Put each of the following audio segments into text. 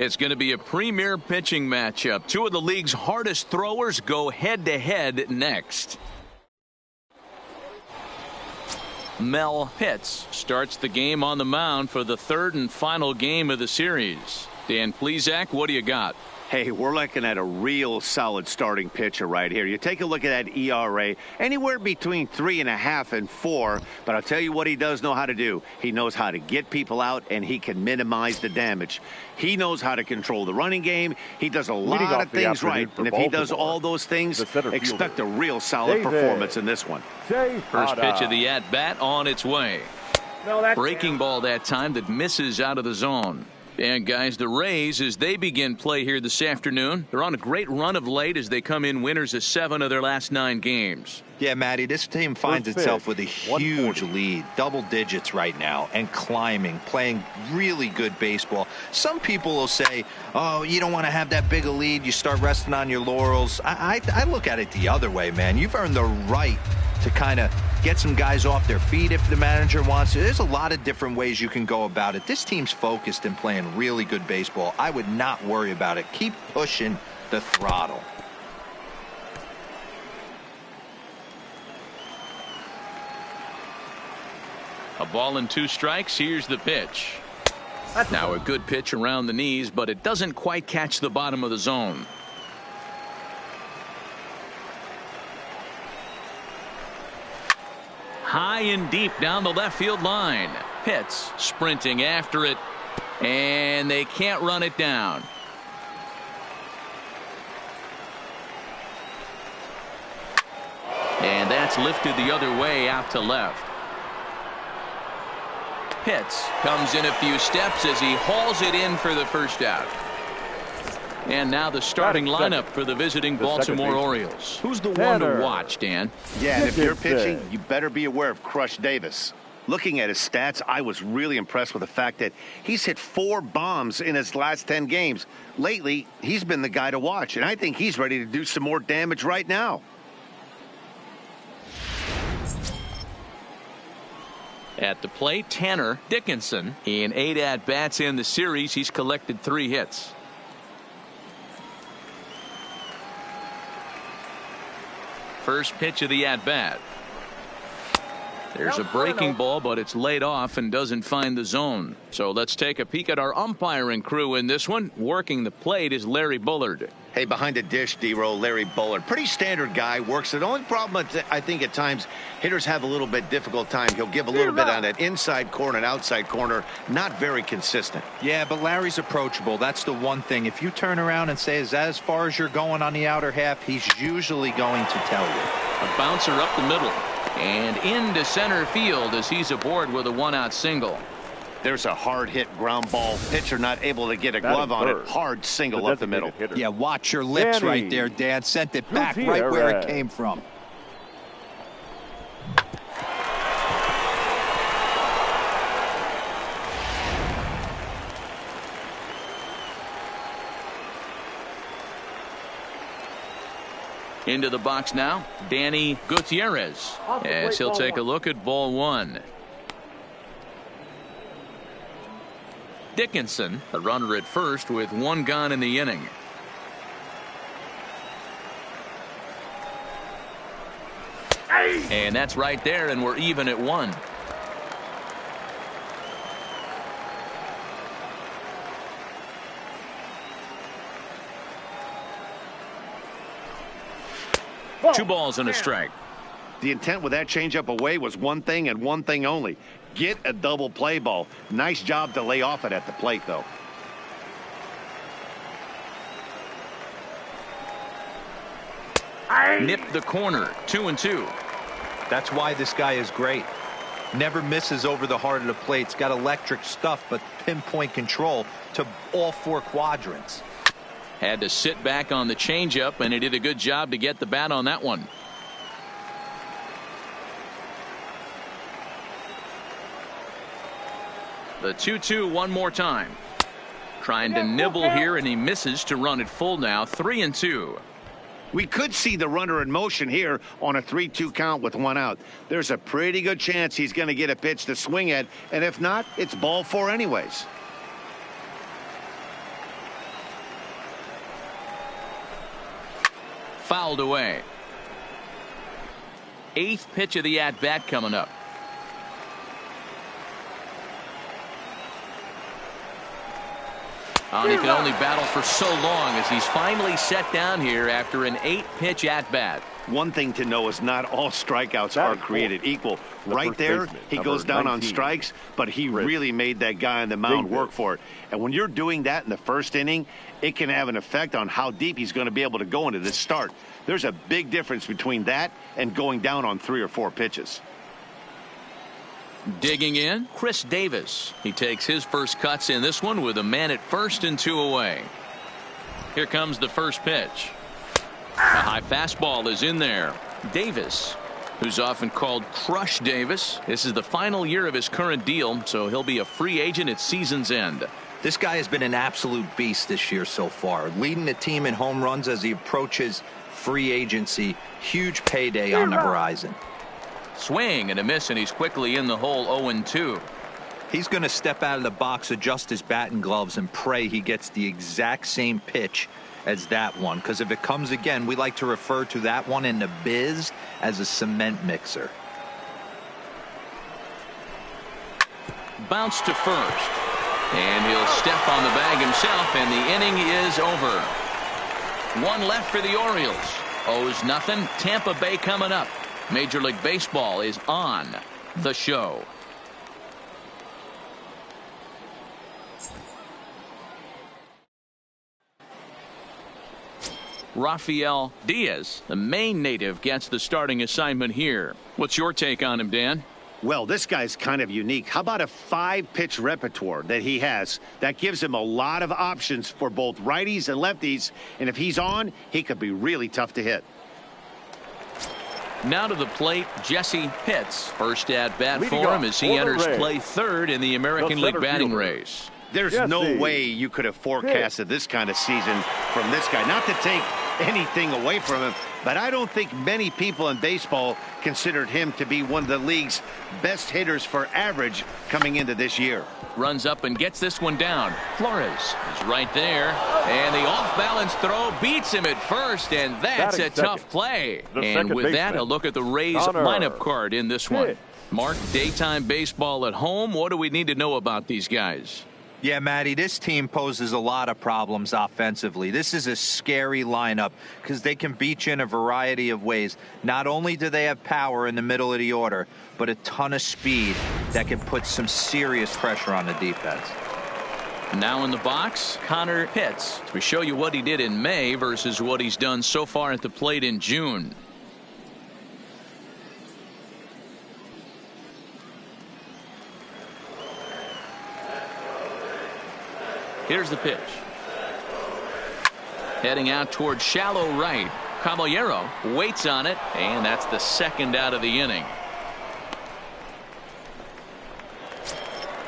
It's going to be a premier pitching matchup. Two of the league's hardest throwers go head-to-head next. Mel Pitts starts the game on the mound for the third and final game of the series. Dan Plesac, what do you got? Hey, we're looking at a real solid starting pitcher right here. You take a look at that ERA, anywhere between 3.5 and 4. But I'll tell you what he does know how to do. He knows how to get people out, and he can minimize the damage. He knows how to control the running game. He does a lot of things right. And if he does all those things, expect a real solid performance in this one. First pitch of the at-bat on its way. Breaking ball that time that misses out of the zone. And guys, the Rays, as they begin play here this afternoon, they're on a great run of late as they come in winners of 7 of their last 9 games. Yeah, Matty, this team finds itself with a huge lead, double digits right now, and climbing, playing really good baseball. Some people will say, oh, you don't want to have that big a lead, you start resting on your laurels. I look at it the other way, man. You've earned the right to kind of get some guys off their feet if the manager wants to. There's a lot of different ways you can go about it. This team's focused and playing really good baseball. I would not worry about it. Keep pushing the throttle. A ball and 2 strikes. Here's the pitch. Now a good pitch around the knees, but it doesn't quite catch the bottom of the zone. High and deep down the left field line. Pitts sprinting after it, and they can't run it down. And that's lifted the other way out to left. Pitts comes in a few steps as he hauls it in for the first out. And now the starting lineup for the visiting Baltimore Orioles. Who's the one to watch, Dan? Yeah, and if you're pitching, you better be aware of Crush Davis. Looking at his stats, I was really impressed with the fact that he's hit 4 bombs in his last 10 games. Lately, he's been the guy to watch, and I think he's ready to do some more damage right now. At the plate, Tanner Dickinson. In 8 at-bats in the series, he's collected 3 hits. First pitch of the at-bat. There's a breaking ball, but it's laid off and doesn't find the zone. So let's take a peek at our umpiring crew in this one. Working the plate is Larry Bullard. Hey, behind the dish, D-Roll, Larry Bullard. Pretty standard guy, works it. The only problem, I think, at times, hitters have a little bit difficult time. He'll give a little bit on that inside corner and outside corner. Not very consistent. Yeah, but Larry's approachable. That's the one thing. If you turn around and say, is that as far as you're going on the outer half, he's usually going to tell you. A bouncer up the middle. And into center field as he's aboard with a 1-out single. There's a hard hit ground ball. Pitcher not able to get a glove on it. Hard single up the middle. Yeah, watch your lips right there, Dan. Sent it back right where it came from. Into the box now, Danny Gutierrez, as he'll take a look at ball 1. Dickinson, a runner at first with 1 gone in the inning. And that's right there, and we're even at 1. Two balls and a strike. The intent with that changeup away was one thing and one thing only. Get a double play ball. Nice job to lay off it at the plate, though. Nipped the corner. 2-2. That's why this guy is great. Never misses over the heart of the plate. It's got electric stuff, but pinpoint control to all 4 quadrants. Had to sit back on the changeup, and he did a good job to get the bat on that one. The 2-2 one more time. Trying to nibble here, and he misses to run it full now. 3-2. We could see the runner in motion here on a 3-2 count with 1 out. There's a pretty good chance he's going to get a pitch to swing at, and if not, it's ball 4 anyways. fouled away. 8th pitch of the at-bat coming up. And he can only battle for so long as he's finally set down here after an 8-pitch at-bat. One thing to know is not all strikeouts are created equal. Right there, he goes down on strikes, but he really made that guy on the mound work for it. And when you're doing that in the first inning, it can have an effect on how deep he's going to be able to go into this start. There's a big difference between that and going down on 3 or 4 pitches. Digging in, Chris Davis. He takes his first cuts in this one with a man at first and 2 away. Here comes the first pitch. A high fastball is in there. Davis, who's often called Crush Davis. This is the final year of his current deal, so he'll be a free agent at season's end. This guy has been an absolute beast this year so far, leading the team in home runs as he approaches free agency. Huge payday on the horizon. Swing and a miss, and he's quickly in the hole. 0-2. He's going to step out of the box, adjust his bat and gloves, and pray he gets the exact same pitch as that one, because if it comes again, we like to refer to that one in the biz as a cement mixer. Bounce to first, and he'll step on the bag himself, and the inning is over. 1 left for the Orioles. 0-0. Tampa Bay coming up. Major League Baseball is on the show. Rafael Diaz, the Maine native, gets the starting assignment here. What's your take on him, Dan? Well, this guy's kind of unique. How about a 5-pitch repertoire that he has? That gives him a lot of options for both righties and lefties. And if he's on, he could be really tough to hit. Now to the plate, Jesse Pitts. First at bat for him as he enters play third in the American League batting race. There's no way you could have forecasted this kind of season from this guy. Not to take anything away from him, but I don't think many people in baseball considered him to be one of the league's best hitters for average coming into this year. Runs up and gets this one down. Flores is right there, and the off-balance throw beats him at first, and that's a tough play. And with that, a look at the Rays lineup card in this one. Mark, daytime baseball at home. What do we need to know about these guys? Yeah, Matty, this team poses a lot of problems offensively. This is a scary lineup because they can beat you in a variety of ways. Not only do they have power in the middle of the order, but a ton of speed that can put some serious pressure on the defense. Now in the box, Connor Pitts. We show you what he did in May versus what he's done so far at the plate in June. Here's the pitch. Heading out toward shallow right. Caballero waits on it, and that's the second out of the inning.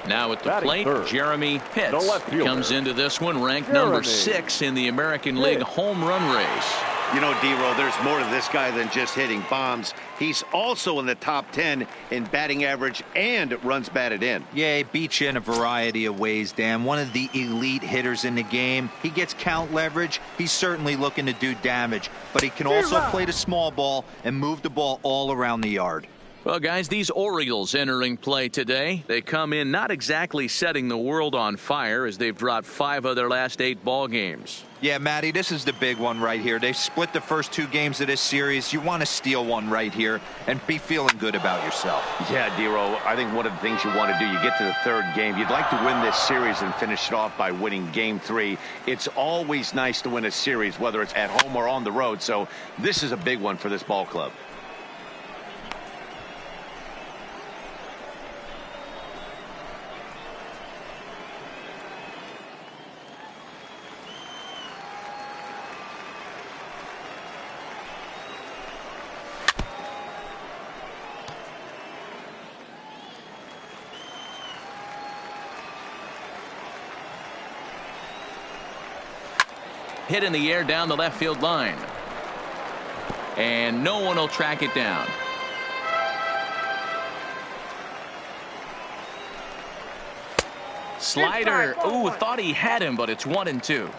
Now at the plate, Jeremy Pitts comes into this one ranked number 6 in the American League home run race. You know, D-Row, there's more to this guy than just hitting bombs. He's also in the top 10 in batting average and runs batted in. Yeah, he beats you in a variety of ways, Dan. One of the elite hitters in the game. He gets count leverage. He's certainly looking to do damage, but he can also play the small ball and move the ball all around the yard. Well, guys, these Orioles entering play today. They come in not exactly setting the world on fire as they've dropped 5 of their last 8 ball games. Yeah, Matty, this is the big one right here. They've split the first 2 games of this series. You want to steal one right here and be feeling good about yourself. Yeah, D-Row, I think one of the things you want to do, you get to the 3rd game. You'd like to win this series and finish it off by winning game 3. It's always nice to win a series, whether it's at home or on the road. So this is a big one for this ball club. Hit in the air down the left field line. And no one will track it down. Slider. Ooh, thought he had him, but it's 1-2.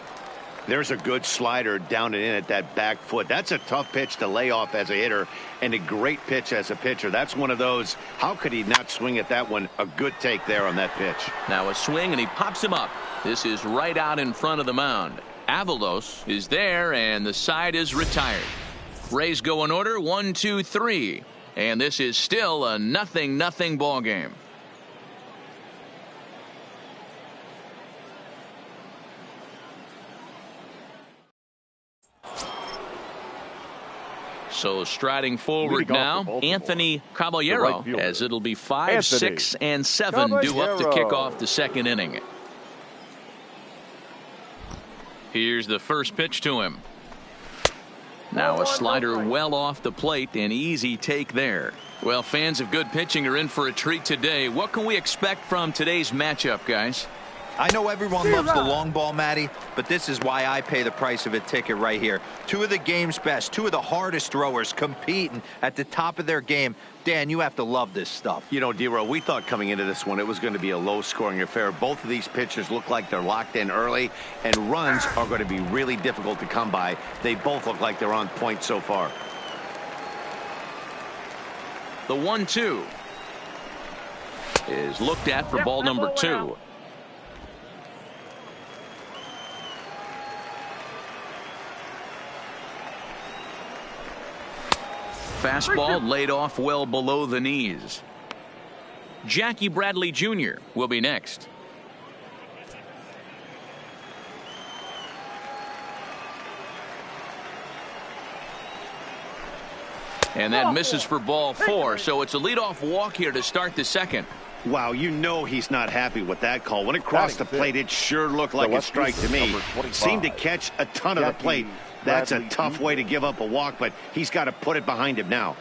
There's a good slider down and in at that back foot. That's a tough pitch to lay off as a hitter, and a great pitch as a pitcher. That's one of those, how could he not swing at that one? A good take there on that pitch. Now a swing, and he pops him up. This is right out in front of the mound. Avalos is there, and the side is retired. Rays go in order, 1, 2, 3. And this is still a 0-0 ball game. So striding forward now, Anthony Caballero, as it'll be 5, 6, and 7 due up to kick off the second inning. Here's the first pitch to him. Now a slider well off the plate, an easy take there. Well, fans of good pitching are in for a treat today. What can we expect from today's matchup, guys? I know everyone loves the long ball, Matty, but this is why I pay the price of a ticket right here. Two of the game's best, two of the hardest throwers competing at the top of their game. Dan, you have to love this stuff. You know, D-Row, we thought coming into this one it was going to be a low-scoring affair. Both of these pitchers look like they're locked in early, and runs are going to be really difficult to come by. They both look like they're on point so far. The 1-2 is looked at for ball number 2. Fastball laid off well below the knees. Jackie Bradley Jr. will be next. And that misses for ball 4, so it's a leadoff walk here to start the second. Wow, you know he's not happy with that call. When it crossed the plate, it sure looked like a strike to me. Seemed to catch a ton of the plate. That's a tough way to give up a walk, but he's got to put it behind him now.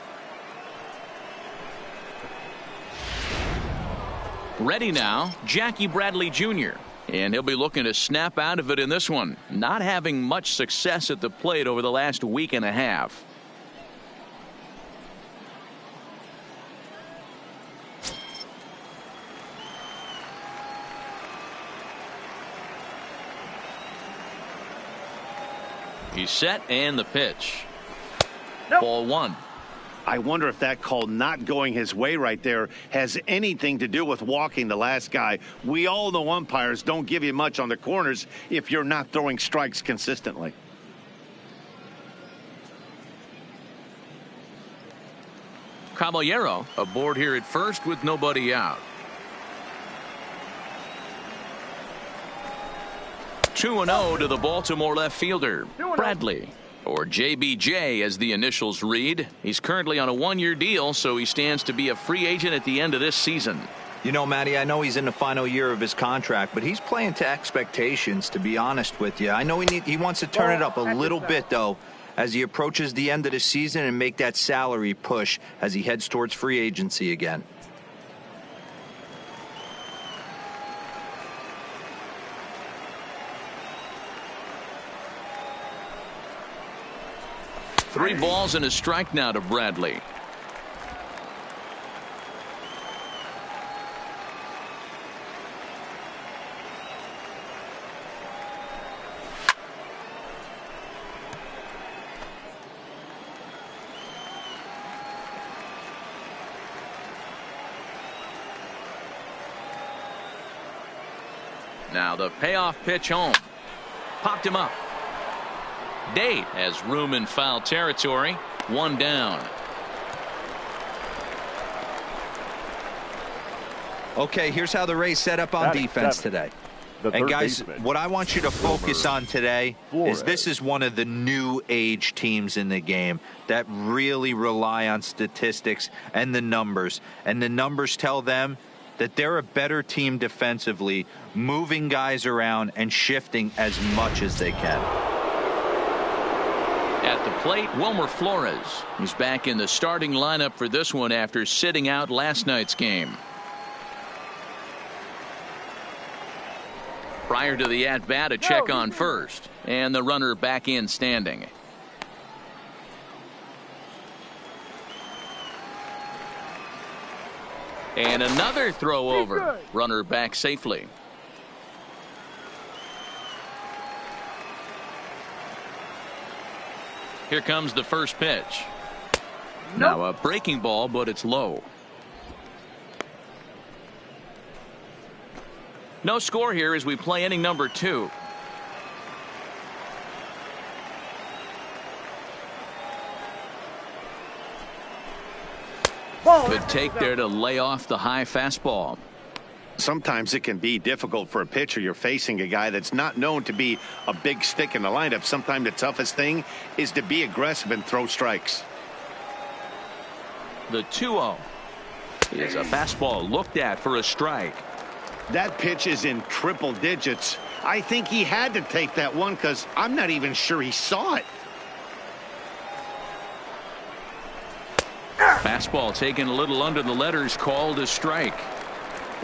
Ready now, Jackie Bradley Jr. And he'll be looking to snap out of it in this one. Not having much success at the plate over the last week and a half. He's set, and the pitch. Nope. Ball 1. I wonder if that call not going his way right there has anything to do with walking the last guy. We all know umpires don't give you much on the corners if you're not throwing strikes consistently. Caballero aboard here at first with nobody out. 2-0 to the Baltimore left fielder, Bradley, or JBJ as the initials read. He's currently on a 1-year deal, so he stands to be a free agent at the end of this season. You know, Matty, I know he's in the final year of his contract, but he's playing to expectations, to be honest with you. I know he wants to turn it up a little bit, though, as he approaches the end of the season and make that salary push as he heads towards free agency again. Three balls and a strike now to Bradley. Now the payoff pitch home. Popped him up. Date has room in foul territory. 1 down. Okay, here's how the Rays set up on defense today. And guys, what I want you to focus on today is this is one of the new age teams in the game that really rely on statistics and the numbers. And the numbers tell them that they're a better team defensively, moving guys around and shifting as much as they can. At the plate, Wilmer Flores. He's back in the starting lineup for this one after sitting out last night's game. Prior to the at-bat, a check on first, and the runner back in standing. And another throw over. Runner back safely. Here comes the first pitch. Now a breaking ball, but it's low. No score here as we play inning number 2. Good take there to lay off the high fastball. Sometimes it can be difficult for a pitcher. You're facing a guy that's not known to be a big stick in the lineup. Sometimes the toughest thing is to be aggressive and throw strikes. The 2-0 is a fastball looked at for a strike. That pitch is in triple digits. I think he had to take that one because I'm not even sure he saw it. Fastball taken a little under the letters, called a strike.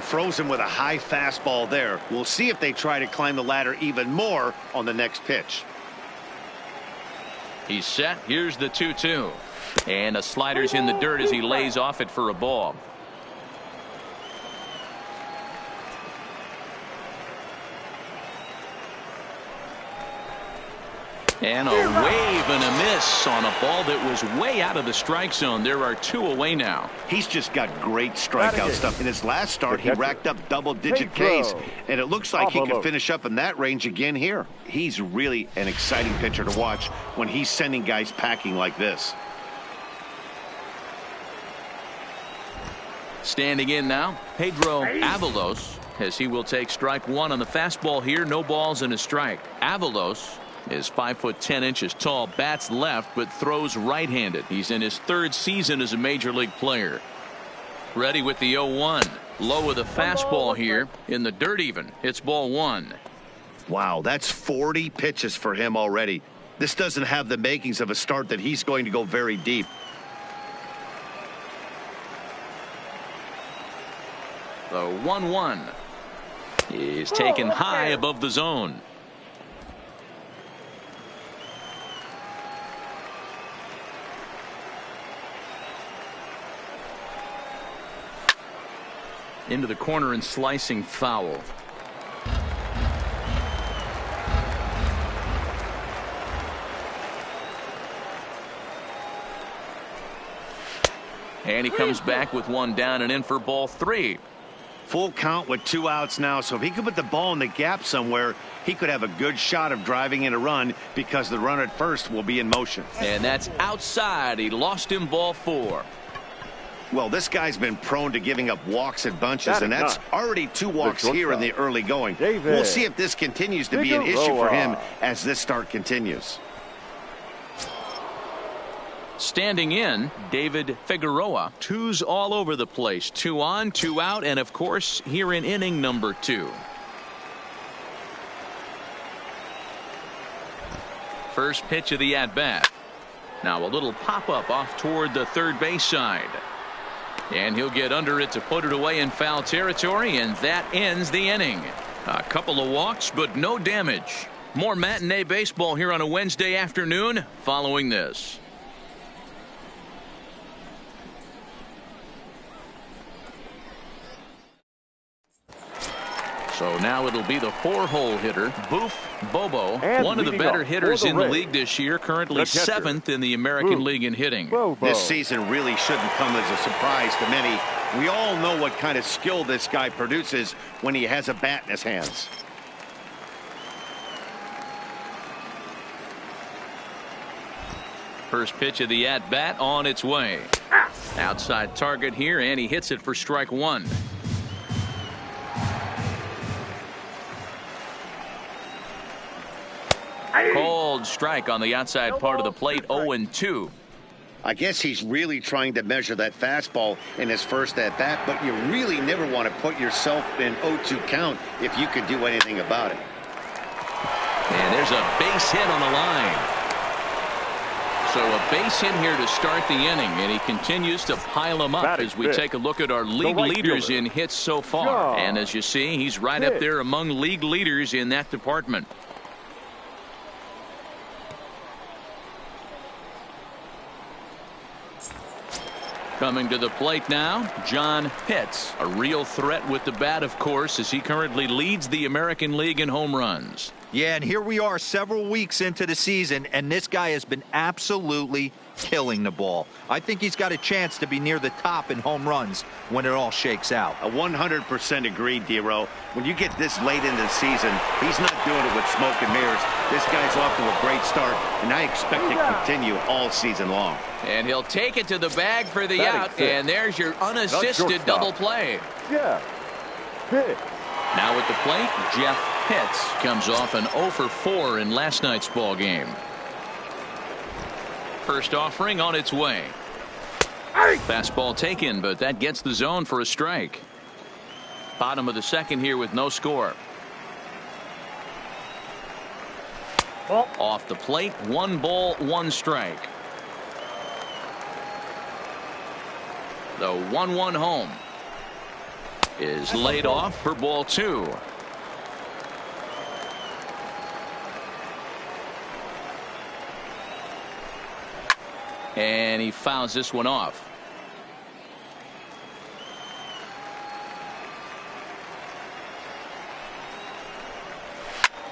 Throws him with a high fastball there. We'll see if they try to climb the ladder even more on the next pitch. He's set. Here's the 2-2. And a slider's in the dirt as he lays off it for a ball. And a wave and a miss on a ball that was way out of the strike zone. There are 2 away now. He's just got great strikeout stuff. In his last start, he racked up double-digit Ks, and it looks like he could finish up in that range again here. He's really an exciting pitcher to watch when he's sending guys packing like this. Standing in now, Pedro Avalos, as he will take strike 1 on the fastball here. No balls and a strike. Avalos is 5'10" tall, bats left, but throws right-handed. He's in his 3rd season as a major league player. Ready with the 0-1. Low with a fastball here. In the dirt even. It's ball 1. Wow, that's 40 pitches for him already. This doesn't have the makings of a start that he's going to go very deep. The 1-1 is taken high above the zone. Into the corner and slicing foul. And he comes back with 1 down and in for ball 3. Full count with 2 outs now, so if he could put the ball in the gap somewhere, he could have a good shot of driving in a run because the runner at first will be in motion. And that's outside. He lost him, ball 4. Well, this guy's been prone to giving up walks and bunches, and that's already 2 walks here in the early going. We'll see if this continues to be an issue for him as this start continues. Standing in, David Figueroa. 2s all over the place. 2 on, 2 out, and of course here in inning number 2. First pitch of the at-bat. Now a little pop-up off toward the third base side. And he'll get under it to put it away in foul territory, and that ends the inning. A couple of walks, but no damage. More matinee baseball here on a Wednesday afternoon following this. So now it'll be the 4-hole hitter, Boof Bobo, and one of the better hitters in the league this year, currently 7th in the American League in hitting. This season really shouldn't come as a surprise to many. We all know what kind of skill this guy produces when he has a bat in his hands. First pitch of the at-bat on its way. Outside target here, and he hits it for strike 1. Cold strike on the outside part of the plate, 0-2. I guess he's really trying to measure that fastball in his first at-bat, but you really never want to put yourself in 0-2 count if you could do anything about it. And there's a base hit on the line. So a base hit here to start the inning, and he continues to pile them up as we take a look at our league leaders in hits so far. And as you see, he's right up there among league leaders in that department. Coming to the plate now, John Pitts. A real threat with the bat, of course, as he currently leads the American League in home runs. Yeah, and here we are several weeks into the season, and this guy has been absolutely killing the ball. I think he's got a chance to be near the top in home runs when it all shakes out. 100% agreed, D-Row. When you get this late into the season, he's not doing it with smoke and mirrors. This guy's off to a great start, and I expect it to continue all season long. And he'll take it to the bag for the out, and there's your unassisted double play. Yeah. Hit. Now at the plate, Jeff Pitts comes off an 0 for 4 in last night's ball game. First offering on its way. Fastball taken, but that gets the zone for a strike. Bottom of the second here with no score. Off the plate, 1 ball, 1 strike. The 1-1 home is laid off for ball 2. And he fouls this one off.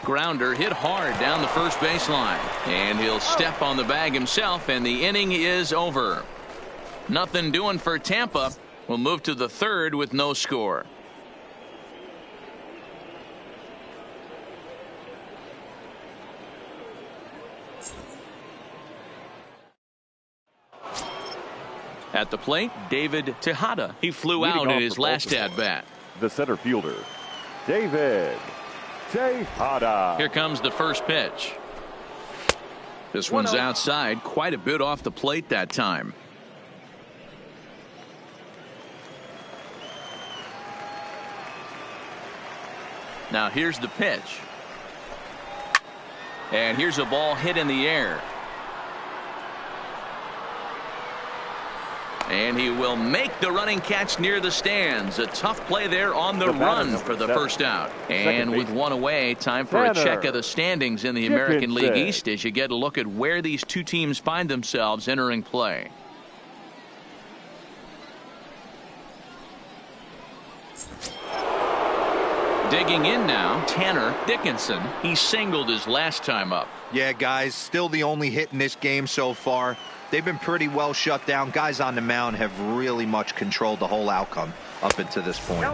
Grounder hit hard down the first baseline, and he'll step on the bag himself, and the inning is over. Nothing doing for Tampa. We'll move to the third with no score. At the plate, David Tejada. He flew out in his last at bat. The center fielder, David Tejada. Here comes the first pitch. This one's outside, quite a bit off the plate that time. Now here's the pitch. And here's a ball hit in the air. And he will make the running catch near the stands. A tough play there on the run for the first out. And with one away, time for a check of the standings in the American League East as you get a look at where these two teams find themselves entering play. Digging in now, Tanner Dickinson. He singled his last time up. Yeah, guys, still the only hit in this game so far. They've been pretty well shut down. Guys on the mound have really much controlled the whole outcome up until this point.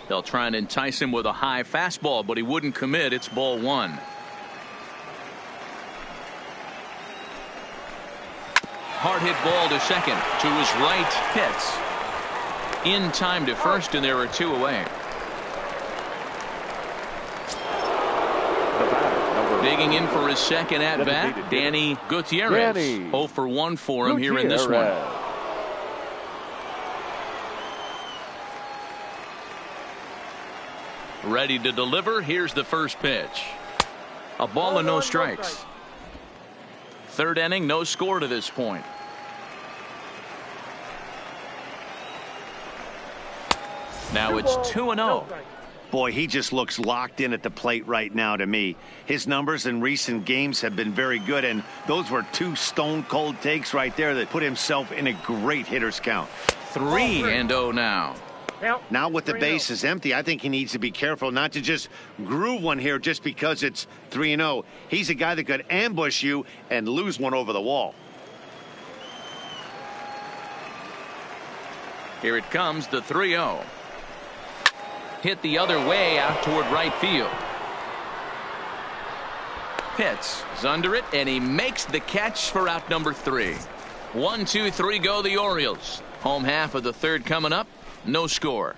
They'll try and entice him with a high fastball, but he wouldn't commit. It's ball 1. Hard hit ball to second. To his right, Pitts. In time to first, and there are 2 away. Digging in for his second at bat, Danny Gutierrez. 0 for 1 for him here in this one. Ready to deliver. Here's the first pitch. A ball and no strikes. Third inning, no score to this point. Now it's 2-0. Boy, he just looks locked in at the plate right now to me. His numbers in recent games have been very good, and those were 2 stone-cold takes right there that put himself in a great hitter's count. 3-0 now. Now with the bases empty, I think he needs to be careful not to just groove one here just because it's 3-0. He's a guy that could ambush you and lose one over the wall. Here it comes, the 3-0. Hit the other way out toward right field. Pitts is under it, and he makes the catch for out number 3. 1, 2, 3 go the Orioles. Home half of the third coming up. No score.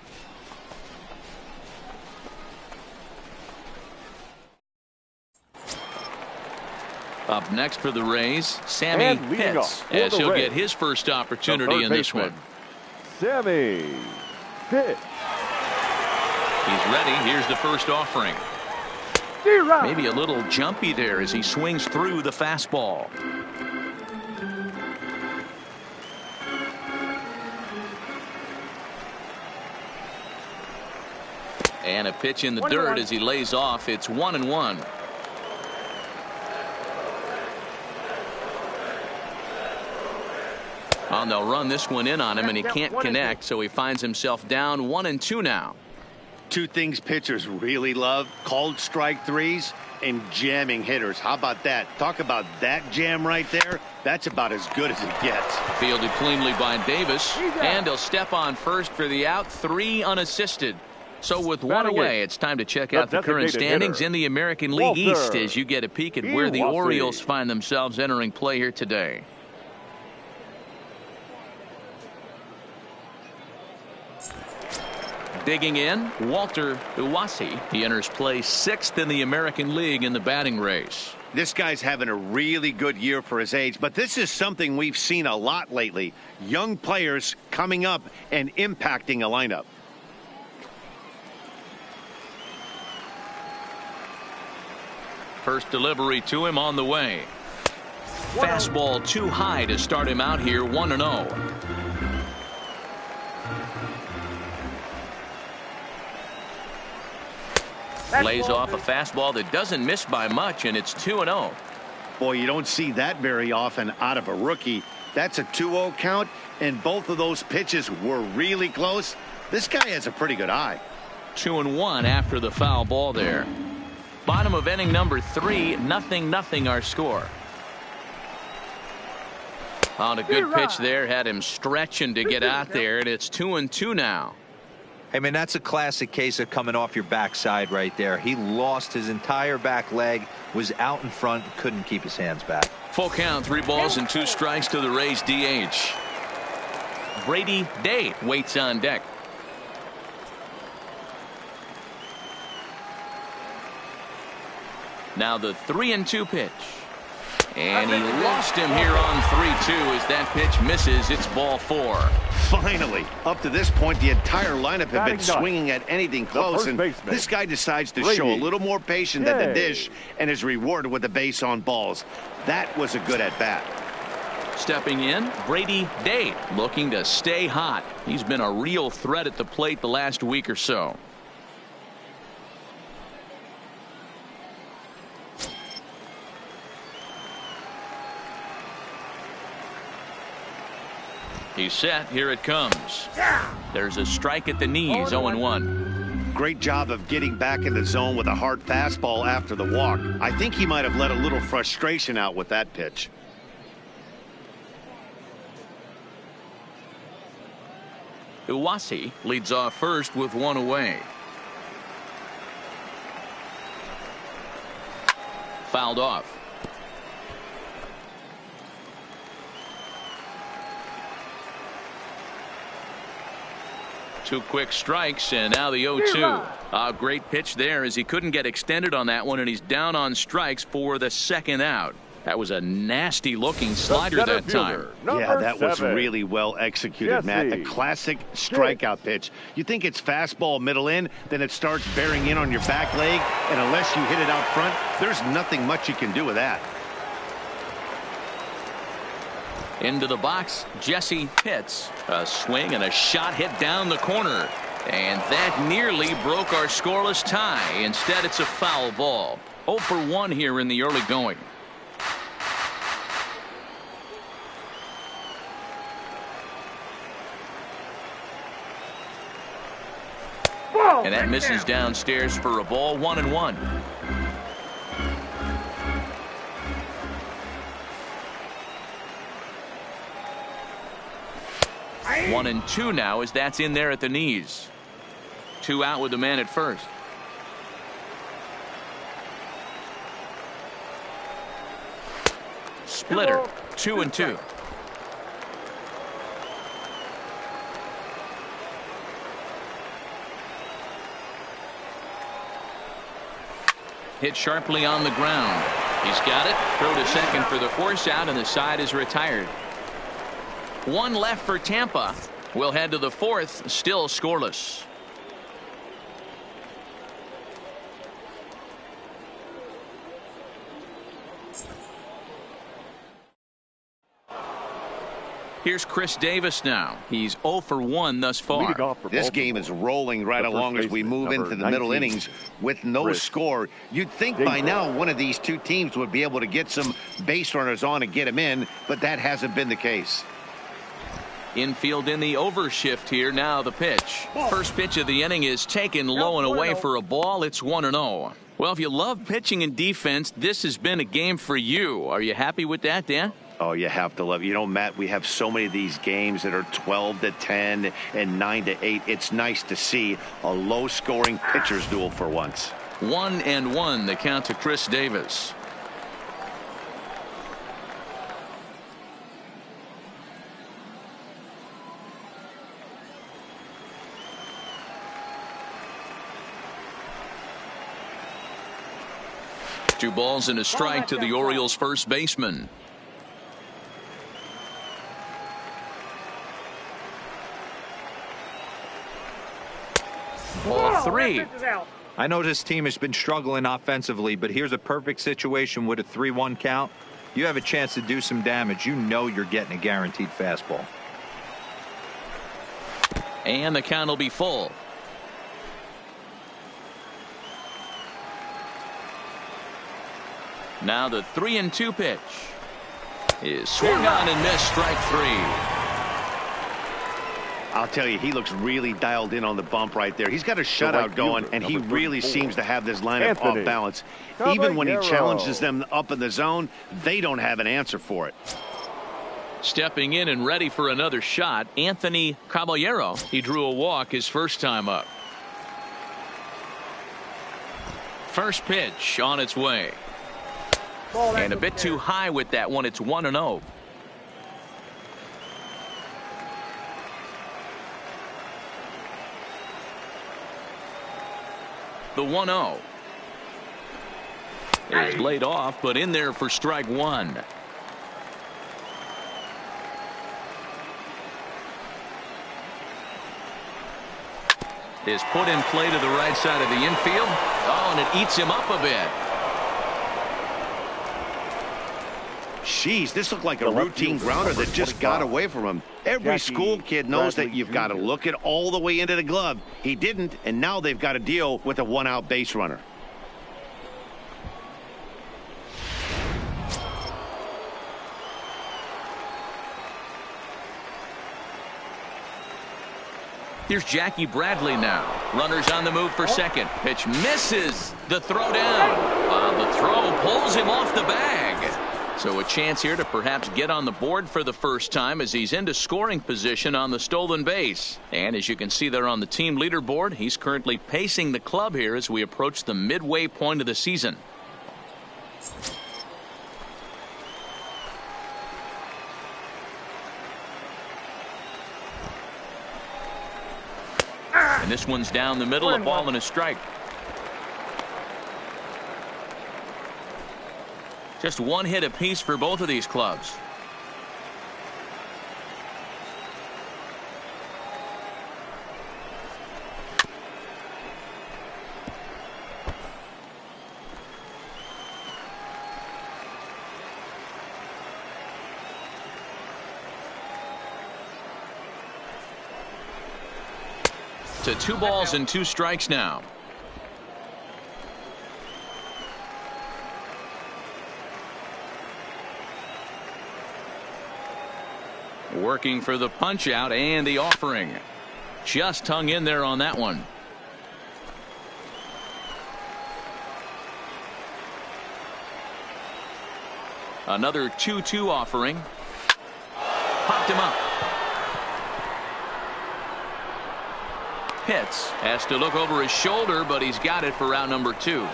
Up next for the Rays, Sammy Pitts, as he'll get his first opportunity in this one. Sammy Pitts. He's ready. Here's the first offering. Maybe a little jumpy there as he swings through the fastball. And a pitch in the dirt as he lays off. It's 1-1. And they'll run this one in on him, and he can't connect, so he finds himself down 1-2 now. Two things pitchers really love: called strike threes and jamming hitters. How about that? Talk about that jam right there. That's about as good as it gets. Fielded cleanly by Davis, and he'll step on first for the out. 3 unassisted. So with one away, it's time to check out the current standings in the American League East as you get a peek at where the Orioles find themselves entering play here today. Digging in, Walter Iwasi. He enters play 6th in the American League in the batting race. This guy's having a really good year for his age, but this is something we've seen a lot lately. Young players coming up and impacting a lineup. First delivery to him on the way. Fastball too high to start him out here, 1-0. Lays off a fastball that doesn't miss by much, and it's 2-0. Boy, you don't see that very often out of a rookie. That's a 2-0 count, and both of those pitches were really close. This guy has a pretty good eye. 2-1 after the foul ball there. Bottom of inning number 3, 0-0 our score. On a good pitch there, had him stretching to get out there, and it's 2-2 now. I mean, that's a classic case of coming off your backside right there. He lost his entire back leg, was out in front, couldn't keep his hands back. Full count, 3 balls and 2 strikes to the Rays DH. Brady Day waits on deck. Now the 3-2 pitch. And he lost him here on 3-2 as that pitch misses. It's ball 4. Finally, up to this point, the entire lineup have been swinging at anything close, and this guy decides to show a little more patience than the dish and is rewarded with a base on balls. That was a good at-bat. Stepping in, Brady Day, looking to stay hot. He's been a real threat at the plate the last week or so. He's set. Here it comes. There's a strike at the knees. 0-1. Great job of getting back in the zone with a hard fastball after the walk. I think he might have let a little frustration out with that pitch. Iwasi leads off first with 1 away. Fouled off. Two quick strikes, and now the 0-2. A great pitch there as he couldn't get extended on that one, and he's down on strikes for the second out. That was a nasty looking slider that time. Yeah, that was really well executed, Matt. A classic strikeout pitch. You think it's fastball middle in, then it starts bearing in on your back leg, and unless you hit it out front, there's nothing much you can do with that. Into the box, Jesse Pitts. A swing and a shot hit down the corner. And that nearly broke our scoreless tie. Instead, it's a foul ball. 0 for 1 here in the early going. And that misses downstairs for a ball. 1-1. 1-2 now as that's in there at the knees. 2 out with the man at first. Splitter. 2-2. Hit sharply on the ground. He's got it. Throw to second for the force out, and the side is retired. 1 left for Tampa. We'll head to the 4th, still scoreless. Here's Chris Davis now. He's 0 for 1 thus far. This game is rolling right along as we move into the middle innings with no score. You'd think by now one of these two teams would be able to get some base runners on and get them in, but that hasn't been the case. Infield in the overshift here. Now the pitch. First pitch of the inning is taken low and away for a ball. It's 1-0. Well, if you love pitching and defense, this has been a game for you. Are you happy with that, Dan? Oh, you have to love it. You know, Matt, we have so many of these games that are 12-10 and 9-8. It's nice to see a low-scoring pitcher's duel for once. 1-1 the count to Chris Davis. Two balls and a strike to the Orioles first baseman. Ball 3. I know this team has been struggling offensively, but here's a perfect situation with a 3-1 count. You have a chance to do some damage. You know you're getting a guaranteed fastball. And the count will be full. Now the 3-2 pitch is swung on and missed. Strike 3. I'll tell you, he looks really dialed in on the bump right there. He's got a shutout going, and he really seems to have this lineup off balance. Even when he challenges them up in the zone, they don't have an answer for it. Stepping in and ready for another shot, Anthony Caballero. He drew a walk his first time up. First pitch on its way. And a bit too high with that one. It's 1-0. The 1-0 is laid off, but in there for strike 1. Is put in play to the right side of the infield. Oh, and it eats him up a bit. Jeez, this looked like a routine grounder that just got away from him. Every school kid knows that you've got to look it all the way into the glove. He didn't, and now they've got to deal with a one-out base runner. Here's Jackie Bradley now. Runners on the move for second. Pitch misses. The throw down. The throw pulls him off the bag. So a chance here to perhaps get on the board for the first time as he's into scoring position on the stolen base. And as you can see there on the team leaderboard, he's currently pacing the club here as we approach the midway point of the season. And this one's down the middle, a ball and a strike. Just one hit apiece for both of these clubs. To 2 balls and 2 strikes now. Working for the punch out and the offering. Just hung in there on that one. Another 2-2 offering. Popped him up. Pitts has to look over his shoulder, but he's got it for out number 2.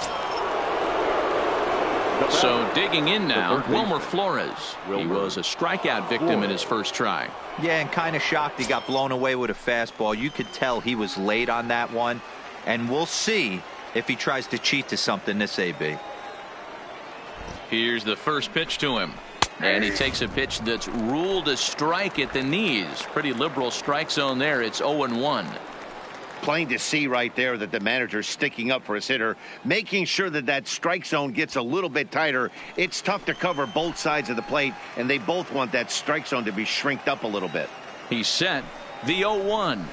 So digging in now, Wilmer Flores. He was a strikeout victim in his first try. Yeah, and kind of shocked he got blown away with a fastball. You could tell he was late on that one. And we'll see if he tries to cheat to something this AB. Here's the first pitch to him. And he takes a pitch that's ruled a strike at the knees. Pretty liberal strike zone there. It's 0-1. Plain to see right there that the manager's sticking up for his hitter, making sure that that strike zone gets a little bit tighter. It's tough to cover both sides of the plate, and they both want that strike zone to be shrinked up a little bit. He's set. The 0-1.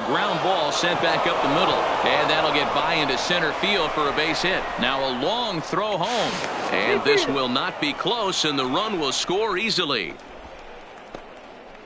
Ground ball sent back up the middle, and that'll get by into center field for a base hit. Now a long throw home, and this will not be close, and the run will score easily.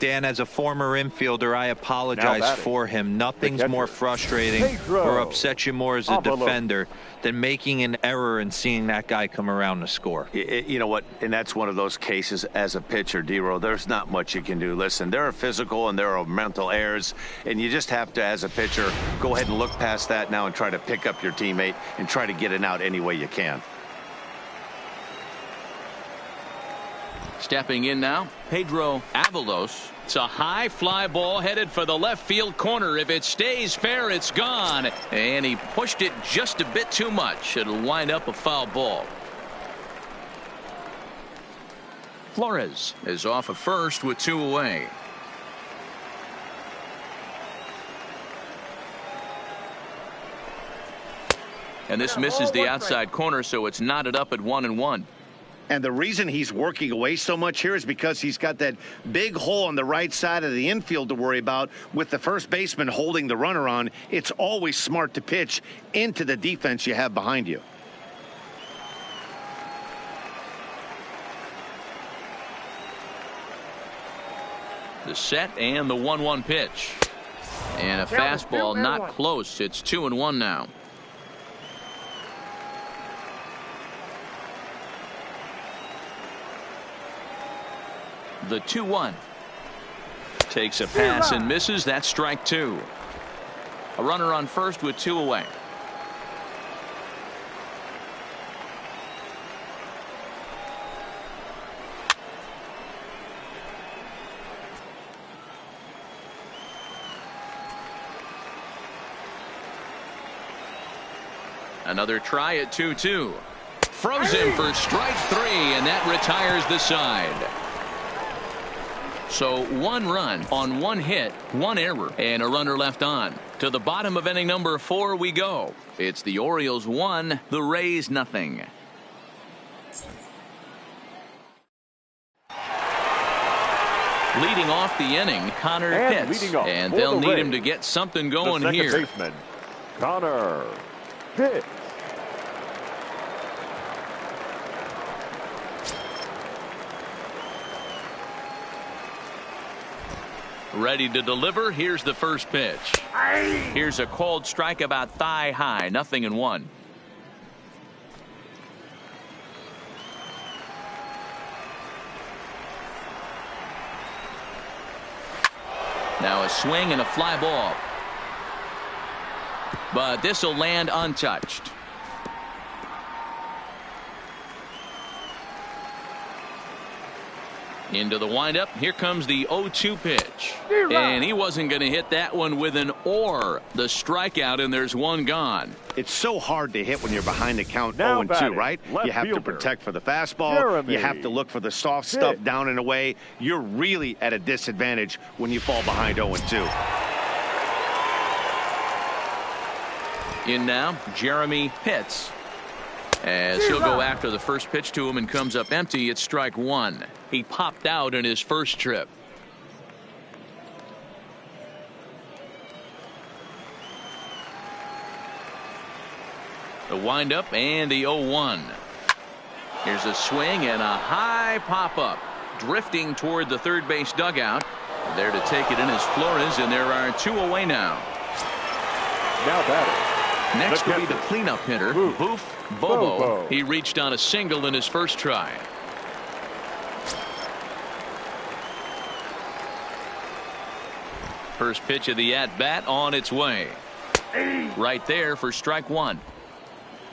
Dan, as a former infielder, I apologize for him. Nothing's more frustrating or upsets you more as a defender than making an error and seeing that guy come around to score. You know what? And that's one of those cases as a pitcher, D-Row. There's not much you can do. Listen, there are physical and there are mental errors, and you just have to, as a pitcher, go ahead and look past that now and try to pick up your teammate and try to get it out any way you can. Stepping in now, Pedro Avalos. It's a high fly ball headed for the left field corner. If it stays fair, it's gone. And he pushed it just a bit too much. It'll wind up a foul ball. Flores is off at first with 2 away. And this misses the outside corner, so it's knotted up at 1-1. And the reason he's working away so much here is because he's got that big hole on the right side of the infield to worry about with the first baseman holding the runner on. It's always smart to pitch into the defense you have behind you. The set and the 1-1 pitch. And a fastball not close. It's 2-1 now. The 2-1 takes a pass and misses. That's strike 2. A runner on first with 2 away. Another try at 2-2. Froze him for strike 3, and that retires the side. So 1 run on 1 hit, 1 error, and a runner left on. To the bottom of inning number 4 we go. It's the Orioles 1, the Rays nothing. Leading off the inning, Connor Pitts, and they'll need him to get something going here. Second baseman, Connor Pitts. Ready to deliver. Here's the first pitch. Here's a called strike about thigh high. 0-1. Now a swing and a fly ball. But this will land untouched. Into the windup. Here comes the 0-2 pitch. And he wasn't going to hit that one with an or. The strikeout, and there's 1 gone. It's so hard to hit when you're behind the count 0-2, right? You have to protect for the fastball. You have to look for the soft stuff down and away. You're really at a disadvantage when you fall behind 0-2. In now, Jeremy Pitts. As he'll go after the first pitch to him and comes up empty. It's strike 1. He popped out in his first trip. The windup and the 0-1. Here's a swing and a high pop up. Drifting toward the third base dugout. There to take it in is Flores, and there are 2 away now. Now batting. Next will be the cleanup hitter, Boof Bobo. He reached on a single in his first try. First pitch of the at-bat on its way. Right there for strike 1.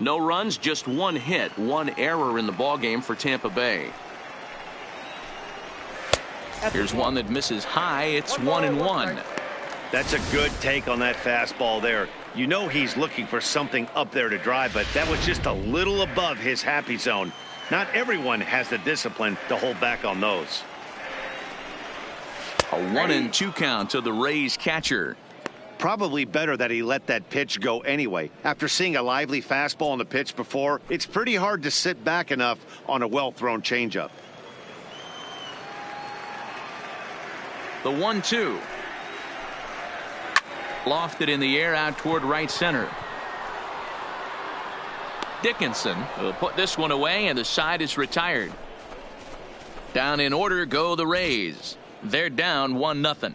No runs, just 1 hit, 1 error in the ballgame for Tampa Bay. Here's one that misses high. It's 1-1. That's a good take on that fastball there. You know he's looking for something up there to drive, but that was just a little above his happy zone. Not everyone has the discipline to hold back on those. A 1-2 count to the Rays catcher. Probably better that he let that pitch go anyway. After seeing a lively fastball on the pitch before, it's pretty hard to sit back enough on a well-thrown changeup. The 1-2. Lofted in the air out toward right center. Dickinson will put this one away, and the side is retired. Down in order go the Rays. They're down 1-0.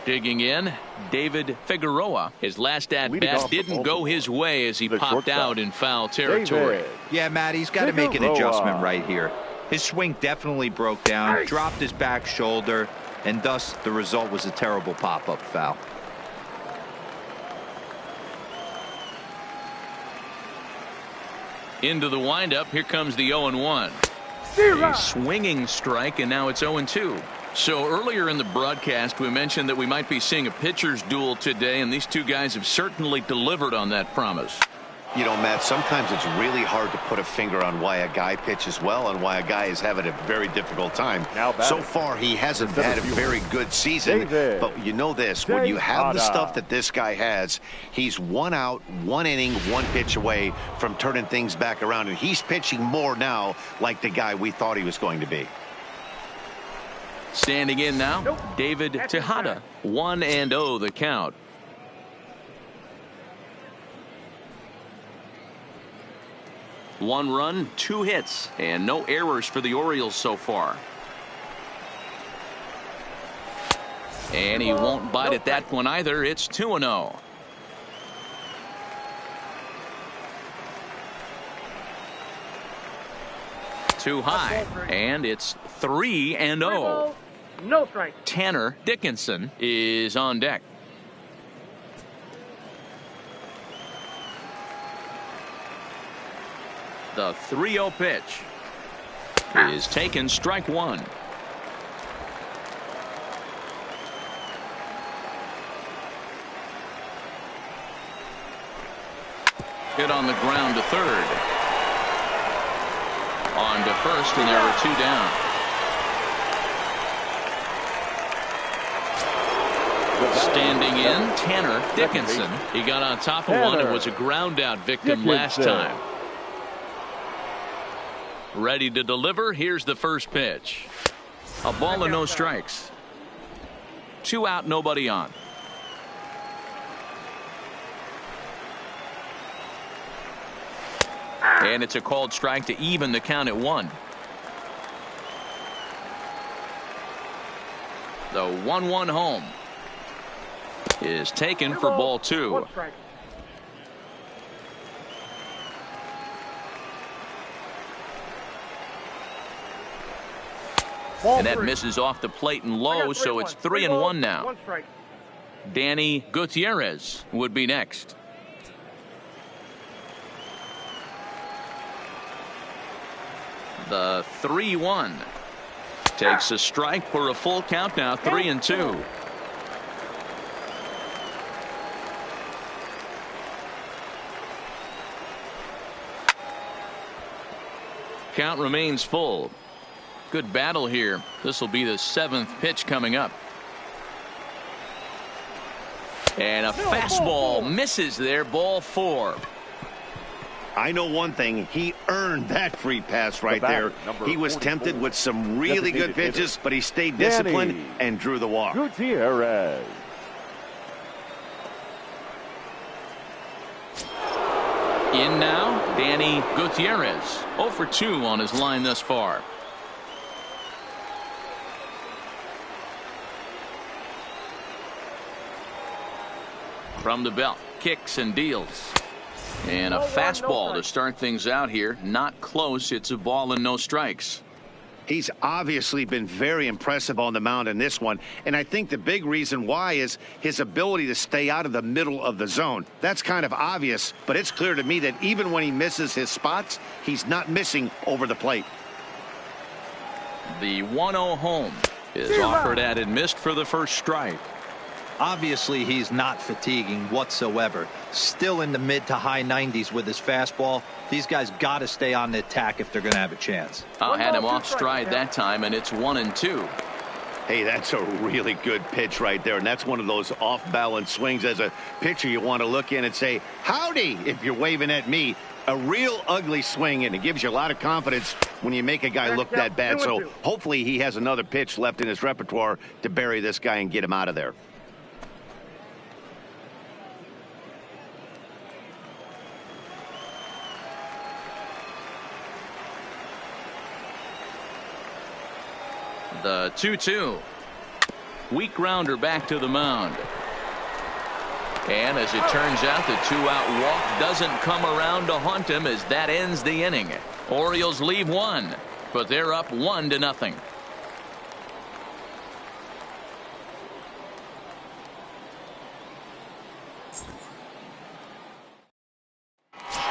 Digging in, David Figueroa. His last at-bat didn't go his way as he popped out in foul territory. Yeah, Matt, he's got to make an adjustment right here. His swing definitely broke down, dropped his back shoulder, and thus the result was a terrible pop-up foul. Into the windup, here comes the 0-1. A swinging strike, and now it's 0-2. So earlier in the broadcast, we mentioned that we might be seeing a pitcher's duel today, and these two guys have certainly delivered on that promise. You know, Matt, sometimes it's really hard to put a finger on why a guy pitches well and why a guy is having a very difficult time. So far, he hasn't had a very good season, but you know this, when you have the stuff that this guy has, he's 1 out, 1 inning, 1 pitch away from turning things back around, and he's pitching more now like the guy we thought he was going to be. Standing in now, David Tejada. 1-0 the count. One run, 2 hits, and no errors for the Orioles so far. And he won't bite at that one either. It's 2-0. Too high, and it's 3-0. No strike. Tanner Dickinson is on deck. The 3-0 pitch is taken, strike 1. Hit on the ground to third. On to first, and there are 2 down. Standing in, Tanner Dickinson. He got on top of one and was a ground out victim last time. Ready to deliver. Here's the first pitch. A ball and no strikes. 2 out, nobody on. And it's a called strike to even the count at 1. The 1-1 home is taken for ball 2. And that misses off the plate and low, so it's 3-1 now. Danny Gutierrez would be next. The 3-1 takes a strike for a full count now, 3-2. Count remains full. Good battle here. This will be the 7th pitch coming up. And a fastball misses there, ball 4. I know one thing, he earned that free pass right there. He was tempted with some really good pitches, but he stayed disciplined and drew the walk. Gutierrez. In now, Danny Gutierrez. 0 for 2 on his line thus far. From the belt, kicks and deals. And a fastball to start things out here. Not close. It's a ball and no strikes. He's obviously been very impressive on the mound in this one, and I think the big reason why is his ability to stay out of the middle of the zone. That's kind of obvious, but it's clear to me that even when he misses his spots, he's not missing over the plate. The 1-0 home is offered at and missed for the first strike. Obviously, he's not fatiguing whatsoever. Still in the mid to high 90s with his fastball. These guys got to stay on the attack if they're going to have a chance. I had him off stride that time, and it's 1-2. Hey, that's a really good pitch right there, and that's one of those off-balance swings. As a pitcher, you want to look in and say, howdy, if you're waving at me. A real ugly swing, and it gives you a lot of confidence when you make a guy look that bad. So hopefully he has another pitch left in his repertoire to bury this guy and get him out of there. The 2-2. Weak grounder back to the mound. And as it turns out, the 2-out walk doesn't come around to haunt him as that ends the inning. Orioles leave one, but they're up 1-0.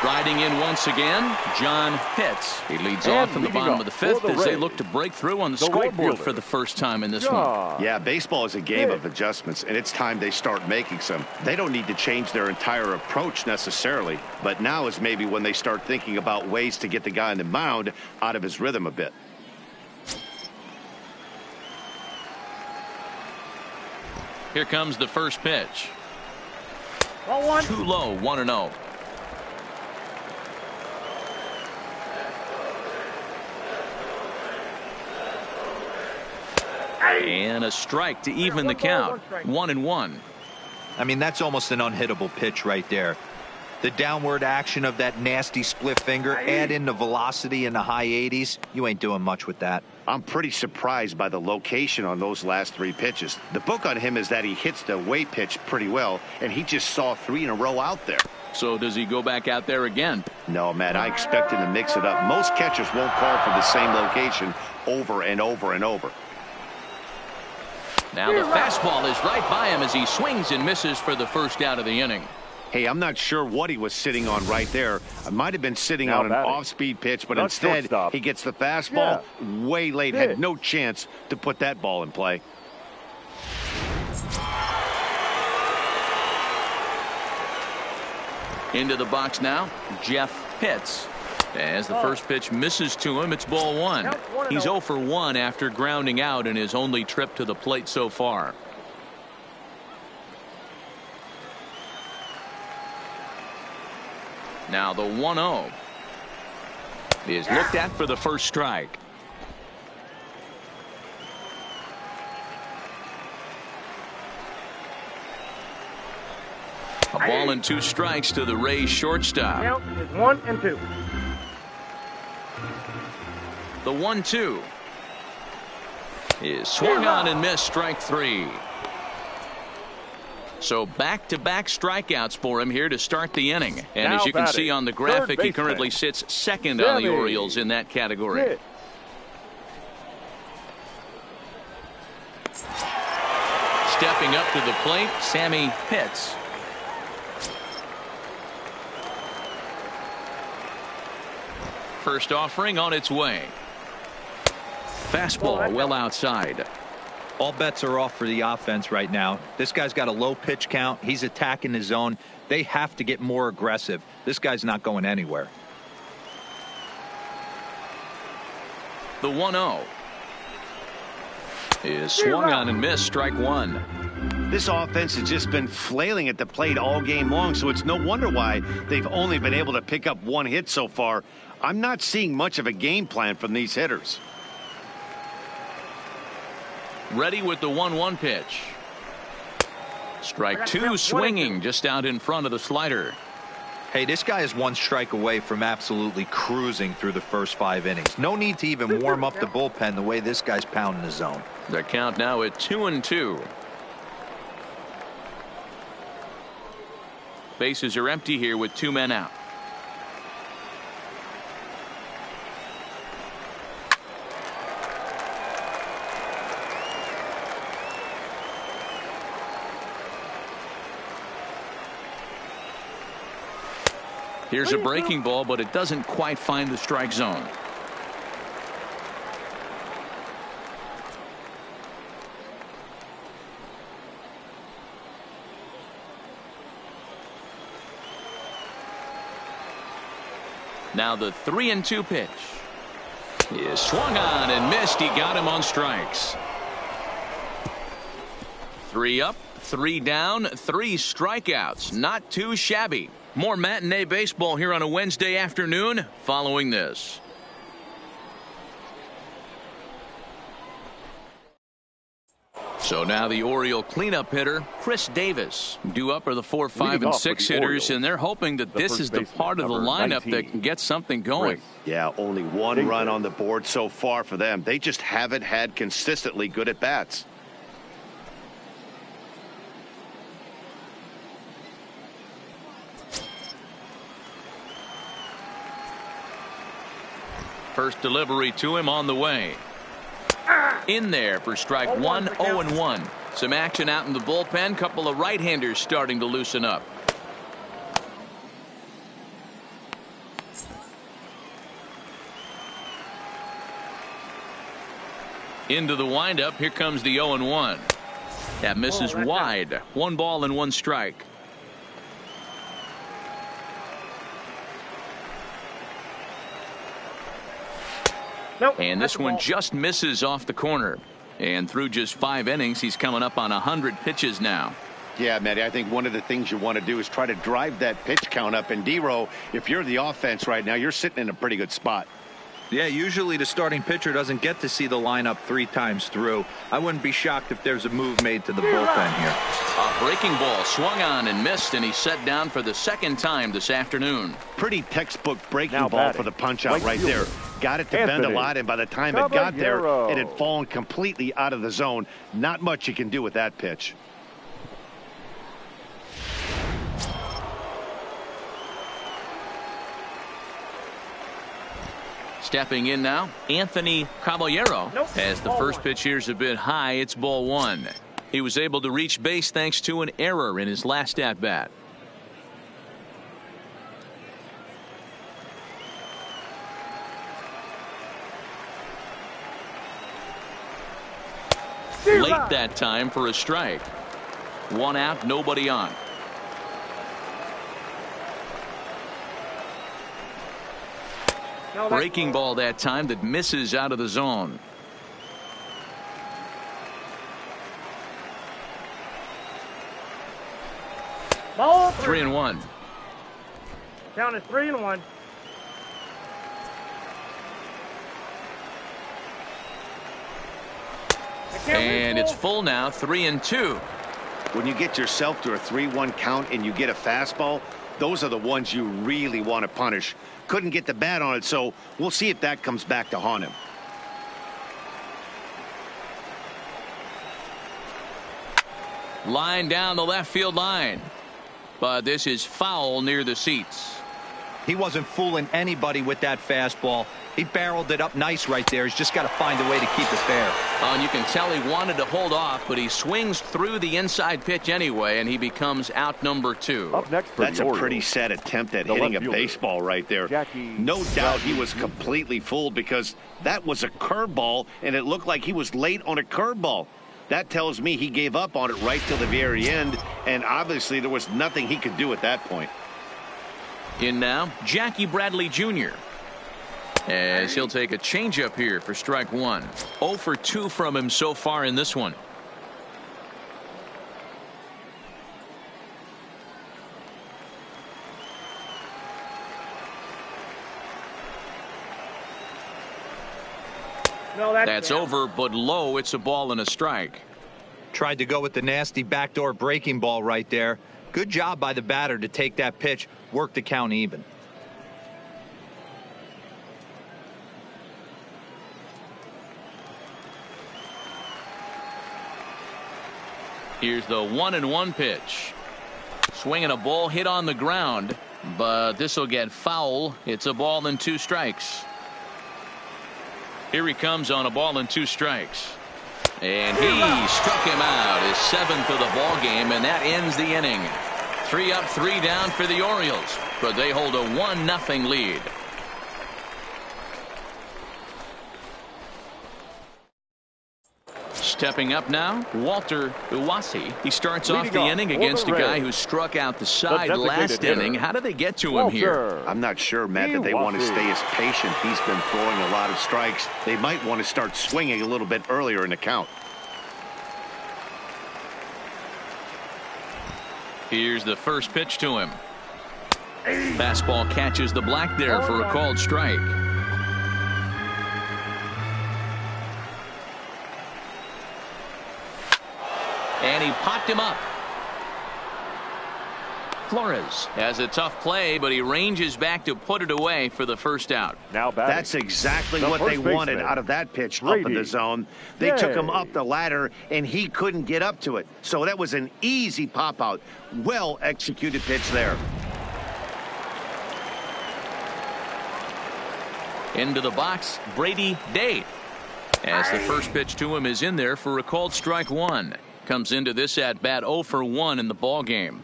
Riding in once again, John Pitts. He leads off in the bottom of the fifth as they look to break through on the scoreboard for the first time in this one. Yeah, baseball is a game of adjustments, and it's time they start making some. They don't need to change their entire approach necessarily, but now is maybe when they start thinking about ways to get the guy on the mound out of his rhythm a bit. Here comes the first pitch. Too low, 1-0. And a strike to even the count. 1-1. I mean, that's almost an unhittable pitch right there. The downward action of that nasty split finger, add in the velocity in the high 80s. You ain't doing much with that. I'm pretty surprised by the location on those last 3 pitches. The book on him is that he hits the away pitch pretty well, and he just saw 3 in a row out there. So does he go back out there again? No, man, I expect him to mix it up. Most catchers won't call for the same location over and over and over. Now the fastball is right by him as he swings and misses for the first out of the inning. Hey, I'm not sure what he was sitting on right there. I might have been sitting on an off-speed pitch, but instead he gets the fastball way late. Had no chance to put that ball in play. Into the box now, Jeff Pitts. As the first pitch misses to him, it's ball 1. He's 0 for 1 after grounding out in his only trip to the plate so far. Now the 1-0 is looked at for the first strike. A ball and 2 strikes to the Rays shortstop. Count is 1-2. The 1-2 is swung on and missed, strike 3. So back-to-back strikeouts for him here to start the inning. And as you can see on the graphic, he currently sits second on the Orioles in that category. Stepping up to the plate, Sammy Pitts. First offering on its way. Fastball well outside. All bets are off for the offense right now. This guy's got a low pitch count. He's attacking his zone. They have to get more aggressive. This guy's not going anywhere. The 1-0 is swung on and missed, strike 1. This offense has just been flailing at the plate all game long, so it's no wonder why they've only been able to pick up 1 hit so far. I'm not seeing much of a game plan from these hitters. Ready with the 1-1 pitch. Strike 2 swinging just out in front of the slider. Hey, this guy is 1 strike away from absolutely cruising through the first 5 innings. No need to even warm up the bullpen the way this guy's pounding the zone. The count now at 2-2. Bases are empty here with 2 men out. Here's a breaking ball, but it doesn't quite find the strike zone. Now the 3-2 pitch is swung on and missed. He got him on strikes. 3 up, 3 down, 3 strikeouts. Not too shabby. More matinee baseball here on a Wednesday afternoon following this. So now the Oriole cleanup hitter, Chris Davis. Due up are the 4, 5, and 6 hitters, and they're hoping that this is the part of the lineup that can get something going. Yeah, only one run on the board so far for them. They just haven't had consistently good at-bats. First delivery to him on the way. In there for strike one, 0-1. Some action out in the bullpen. Couple of right-handers starting to loosen up. Into the windup. Here comes the 0-1. That misses wide. 1 ball and 1 strike. And this one just misses off the corner. And through just 5 innings, he's coming up on 100 pitches now. Yeah, Matty, I think one of the things you want to do is try to drive that pitch count up. And D-Row, if you're the offense right now, you're sitting in a pretty good spot. Yeah, usually the starting pitcher doesn't get to see the lineup 3 times through. I wouldn't be shocked if there's a move made to the bullpen here. A breaking ball swung on and missed, and he's set down for the 2nd time this afternoon. Pretty textbook breaking ball for the punch out right there. Got it to bend a lot, and by the time it got there, it had fallen completely out of the zone. Not much you can do with that pitch. Stepping in now, Anthony Caballero. As the first pitch here's a bit high, it's ball 1. He was able to reach base thanks to an error in his last at-bat. Late that time for a strike. 1 out, nobody on. Breaking ball that time that misses out of the zone. Ball 3-1. Count is 3-1. And it's full now, 3-2. When you get yourself to a 3-1 count and you get a fastball, those are the ones you really want to punish. Couldn't get the bat on it, so we'll see if that comes back to haunt him. Line down the left field line. But this is foul near the seats. He wasn't fooling anybody with that fastball. He barreled it up nice right there. He's just got to find a way to keep it fair. And you can tell he wanted to hold off, but he swings through the inside pitch anyway, and he becomes out number 2. Up next for That's a pretty sad attempt at hitting a baseball right there. No doubt he was completely fooled because that was a curveball, and it looked like he was late on a curveball. That tells me he gave up on it right till the very end, and obviously there was nothing he could do at that point. In now, Jackie Bradley Jr. as he'll take a changeup here for strike 1. 0 for 2 from him so far in this one. No, that's over, but low. It's a ball and a strike. Tried to go with the nasty backdoor breaking ball right there. Good job by the batter to take that pitch, work the count even. Here's the 1-1 pitch. Swinging a ball hit on the ground, but this will get foul. It's a ball and 2 strikes. Here he comes on a ball and 2 strikes. And he struck him out, his 7th of the ball game, and that ends the inning. 3 up, 3 down for the Orioles, but they hold a 1-0 lead. Stepping up now, Walter Uwasi. He starts off the inning against a guy who struck out the side last inning. How do they get to him here? I'm not sure, Matt, that they want to stay as patient. He's been throwing a lot of strikes. They might want to start swinging a little bit earlier in the count. Here's the first pitch to him. Fastball catches the black there for a called strike. And he popped him up. Flores has a tough play, but he ranges back to put it away for the first out. Now batting. That's exactly what they wanted out of that pitch up in the zone. They took him up the ladder, and he couldn't get up to it. So that was an easy pop-out. Well-executed pitch there. Into the box, Brady Day. As the first pitch to him is in there for a called strike one. Comes into this at-bat 0 for 1 in the ball game.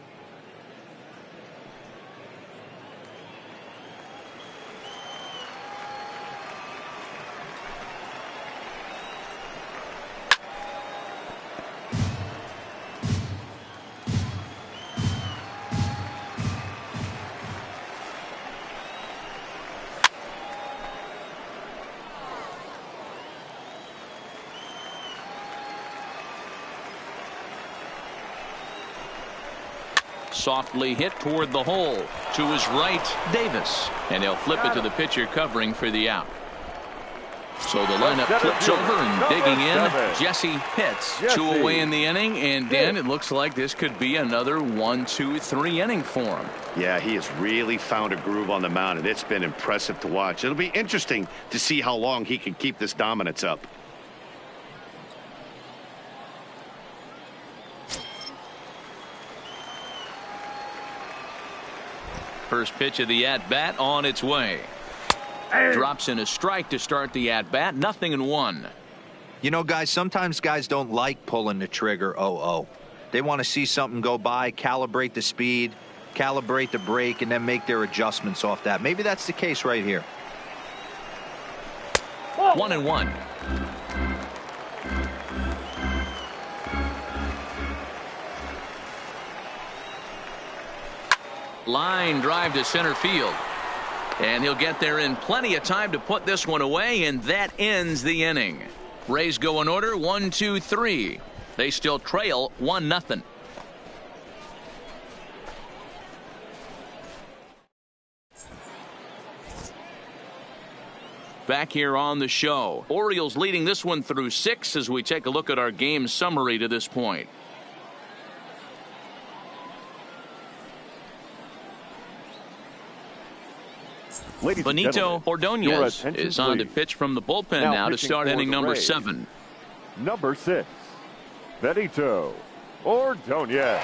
Softly hit toward the hole. To his right, Davis. And he'll flip it to the pitcher covering for the out. So the lineup flips over and digging in. Jesse Pitts. 2 away in the inning. And Dan, it looks like this could be another 1-2-3 inning for him. Yeah, he has really found a groove on the mound, and it's been impressive to watch. It'll be interesting to see how long he can keep this dominance up. First pitch of the at-bat on its way. Drops in a strike to start the at-bat. 0-1. You know, guys, sometimes guys don't like pulling the trigger 0-0. They want to see something go by, calibrate the speed, calibrate the brake, and then make their adjustments off that. Maybe that's the case right here. 1-1. Line drive to center field. And he'll get there in plenty of time to put this one away, and that ends the inning. Rays go in order 1-2-3. They still trail 1-0. Back here on the show. Orioles leading this one through 6 as we take a look at our game summary to this point. Benito Ordonez is on to pitch from the bullpen now to start inning number 7. Number 6, Benito Ordonez.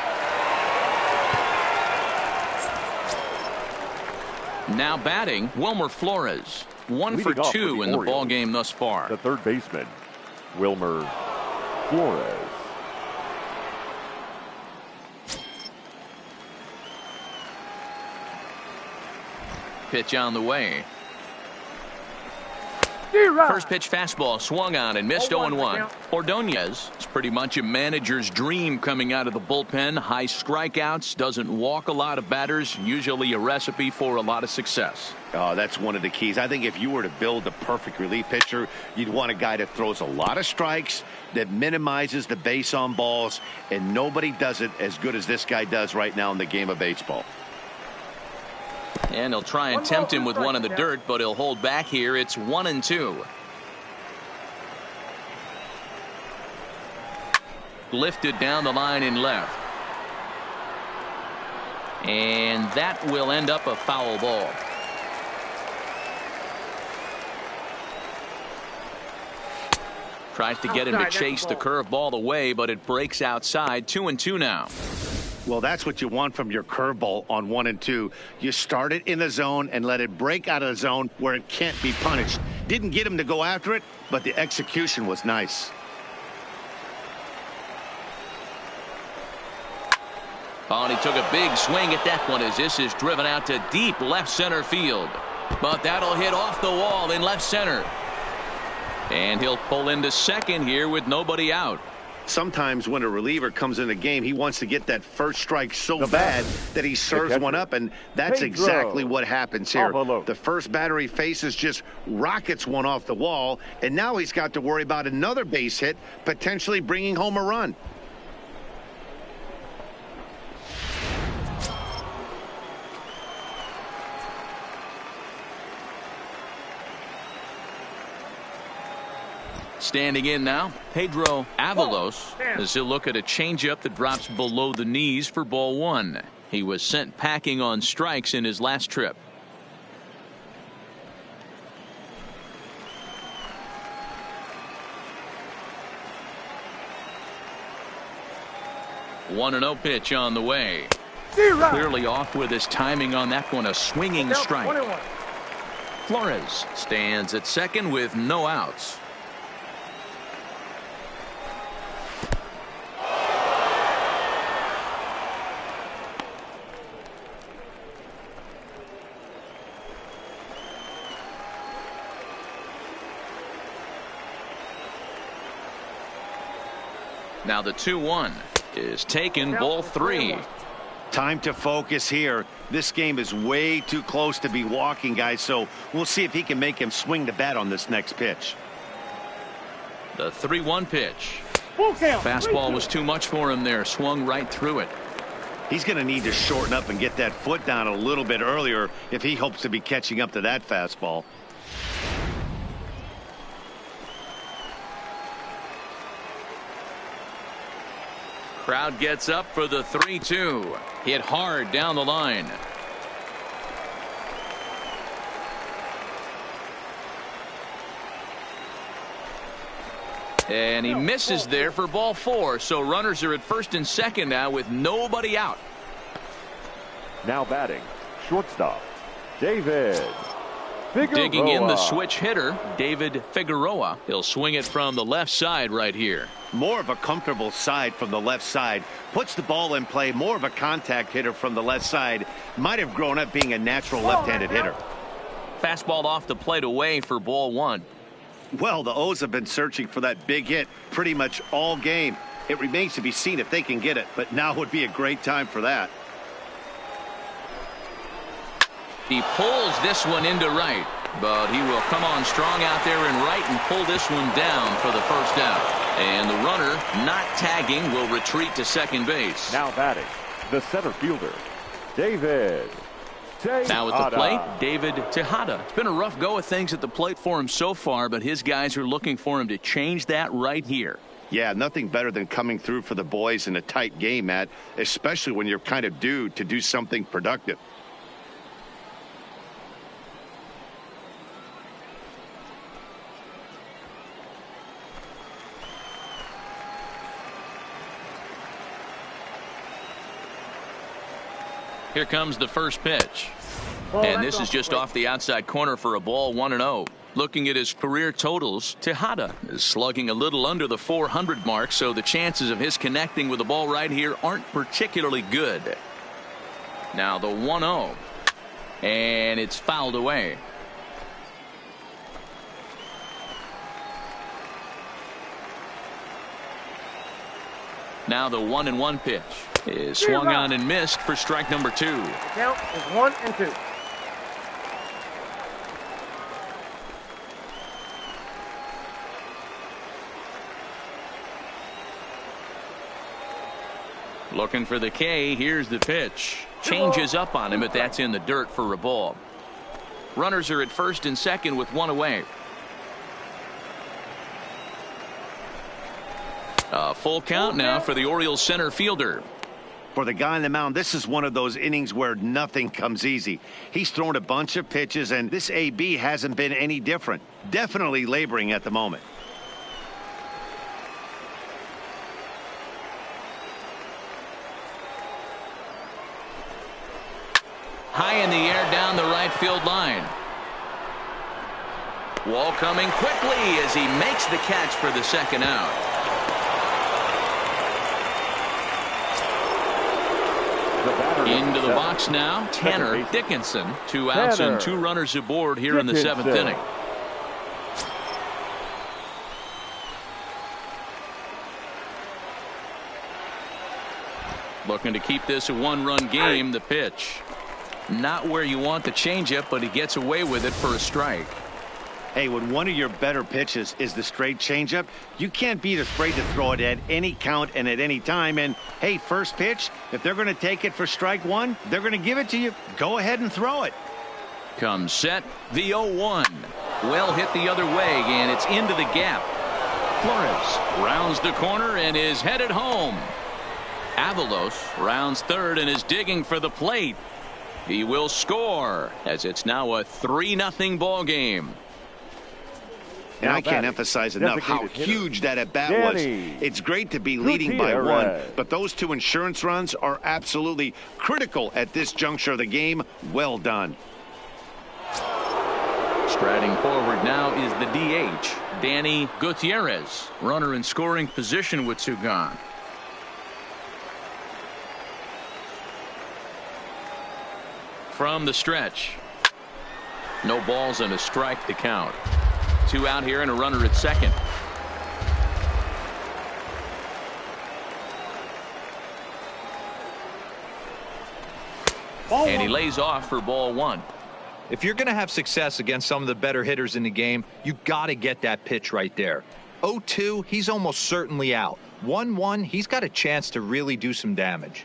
Now batting, Wilmer Flores. 1 for 2 in the ball game thus far. The third baseman, Wilmer Flores. Pitch on the way. First pitch fastball swung on and missed 0-1. Ordonez is pretty much a manager's dream coming out of the bullpen. High strikeouts, doesn't walk a lot of batters, usually a recipe for a lot of success. Oh, that's one of the keys. I think if you were to build a perfect relief pitcher, you'd want a guy that throws a lot of strikes, that minimizes the base on balls, and nobody does it as good as this guy does right now in the game of baseball. And he'll try and tempt him with one in the dirt, but he'll hold back here. It's 1-2. Lifted down the line in left. And that will end up a foul ball. Tries to get him to chase the curveball away, but it breaks outside. 2-2 now. Well, that's what you want from your curveball on 1 and 2. You start it in the zone and let it break out of the zone where it can't be punished. Didn't get him to go after it, but the execution was nice. Oh, and he took a big swing at that one as this is driven out to deep left center field. But that'll hit off the wall in left center. And he'll pull into second here with nobody out. Sometimes when a reliever comes in the game, he wants to get that first strike so bad that he serves one up, and that's exactly what happens here. The first batter he faces just rockets one off the wall, and now he's got to worry about another base hit, potentially bringing home a run. Standing in now, Pedro Avalos, as he'll look at a changeup that drops below the knees for ball one. He was sent packing on strikes in his last trip. One and 0 pitch on the way. Clearly off with his timing on that one. A swinging strike. 21. Flores stands at second with no outs. Now the 2-1 is taken, ball three. Time to focus here. This game is way too close to be walking, guys, so we'll see if he can make him swing the bat on this next pitch. The 3-1 pitch. Fastball was too much for him there. Swung right through it. He's going to need to shorten up and get that foot down a little bit earlier if he hopes to be catching up to that fastball. Crowd gets up for the 3-2. Hit hard down the line. And he misses there for ball four. So runners are at first and second now with nobody out. Now batting, shortstop, David Figueroa. Digging in the switch hitter, David Figueroa. He'll swing it from the left side right here. More of a comfortable side from the left side. Puts the ball in play. More of a contact hitter from the left side. Might have grown up being a natural left-handed hitter. Fastball off the plate away for ball one. Well, the O's have been searching for that big hit pretty much all game. It remains to be seen if they can get it, but now would be a great time for that. He pulls this one into right, but he will come on strong out there in right and pull this one down for the first out. And the runner, not tagging, will retreat to second base. Now batting, the center fielder, David Tejada. Now at the plate, David Tejada. It's been a rough go of things at the plate for him so far, but his guys are looking for him to change that right here. Yeah, nothing better than coming through for the boys in a tight game, Matt, especially when you're kind of due to do something productive. Here comes the first pitch. And this is just off the outside corner for a ball, 1-0. Looking at his career totals, Tejada is slugging a little under the 400 mark, so the chances of his connecting with the ball right here aren't particularly good. Now the 1-0. And it's fouled away. Now the 1-1 pitch is swung on and missed for strike number 2. The count is 1-2. Looking for the K. Here's the pitch. Changes up on him, but that's in the dirt for a ball. Runners are at first and second with one away. A full count now for the Orioles center fielder. For the guy on the mound, this is one of those innings where nothing comes easy. He's thrown a bunch of pitches, and this AB hasn't been any different. Definitely laboring at the moment. High in the air down the right field line. Wall coming quickly as he makes the catch for the second out. Into the box now, Tanner Dickinson. 2 outs and 2 runners aboard here in the 7th inning. Looking to keep this a 1-run game. The pitch. Not where you want the changeup, but he gets away with it for a strike. Hey, when one of your better pitches is the straight changeup, you can't be afraid to throw it at any count and at any time. And, hey, first pitch, if they're going to take it for strike one, they're going to give it to you. Go ahead and throw it. Comes set, the 0-1. Well hit the other way, and it's into the gap. Flores rounds the corner and is headed home. Avalos rounds third and is digging for the plate. He will score as it's now a 3-0 ball game. And I can't emphasize enough how huge that at bat was. It's great to be leading by one, but those two insurance runs are absolutely critical at this juncture of the game. Well done. Striding forward now is the DH, Danny Gutierrez. Runner in scoring position with two gone. From the stretch. No balls and a strike to count. 2 out here and a runner at second. And he lays off for ball 1. If you're going to have success against some of the better hitters in the game, you got to get that pitch right there. 0-2, he's almost certainly out. 1-1, he's got a chance to really do some damage.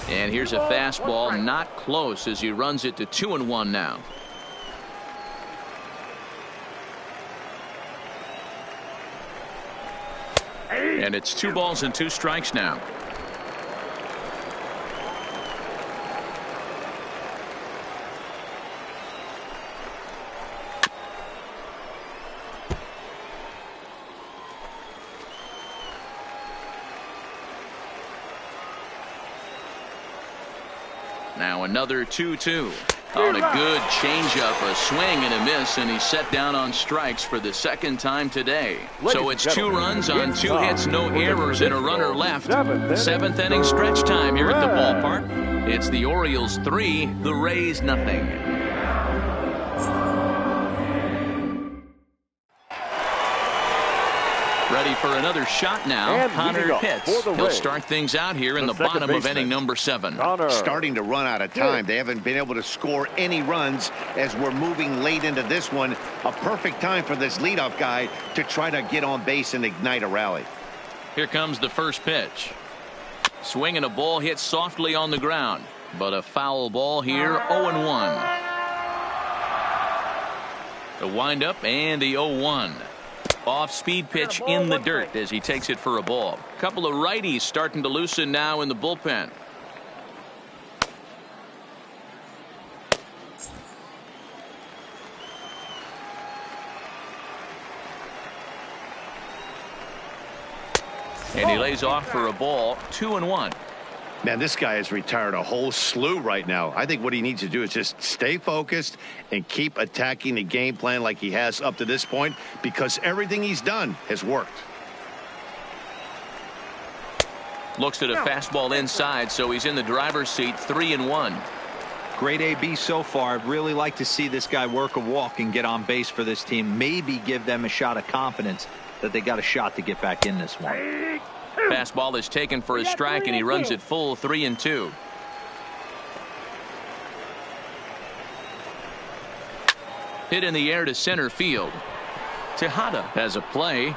And here's a fastball, not close, as he runs it to 2-1 now. And it's 2 balls and 2 strikes now. Now another 2-2 on a good changeup, a swing and a miss, and he's set down on strikes for the second time today. So it's 2 runs on 2 hits, no errors, and a runner left. 7th inning stretch time here at the ballpark. It's the Orioles 3, the Rays nothing. Ready for another shot now. Connor Pitts. He'll start things out here in the bottom of inning number 7. Starting to run out of time. They haven't been able to score any runs as we're moving late into this one. A perfect time for this leadoff guy to try to get on base and ignite a rally. Here comes the first pitch. Swing and a ball hit softly on the ground, but a foul ball here. 0-1. The windup and the 0-1. Off-speed pitch in the dirt as he takes it for a ball. Couple of righties starting to loosen now in the bullpen. And he lays off for a ball. 2-1. Man, this guy has retired a whole slew right now. I think what he needs to do is just stay focused and keep attacking the game plan like he has up to this point, because everything he's done has worked. Looks at a fastball inside, so he's in the driver's seat. 3-1. Great AB so far. I'd really like to see this guy work a walk and get on base for this team. Maybe give them a shot of confidence that they got a shot to get back in this one. Fastball is taken for a strike, and he runs it full. 3-2. Hit in the air to center field. Tejada has a play,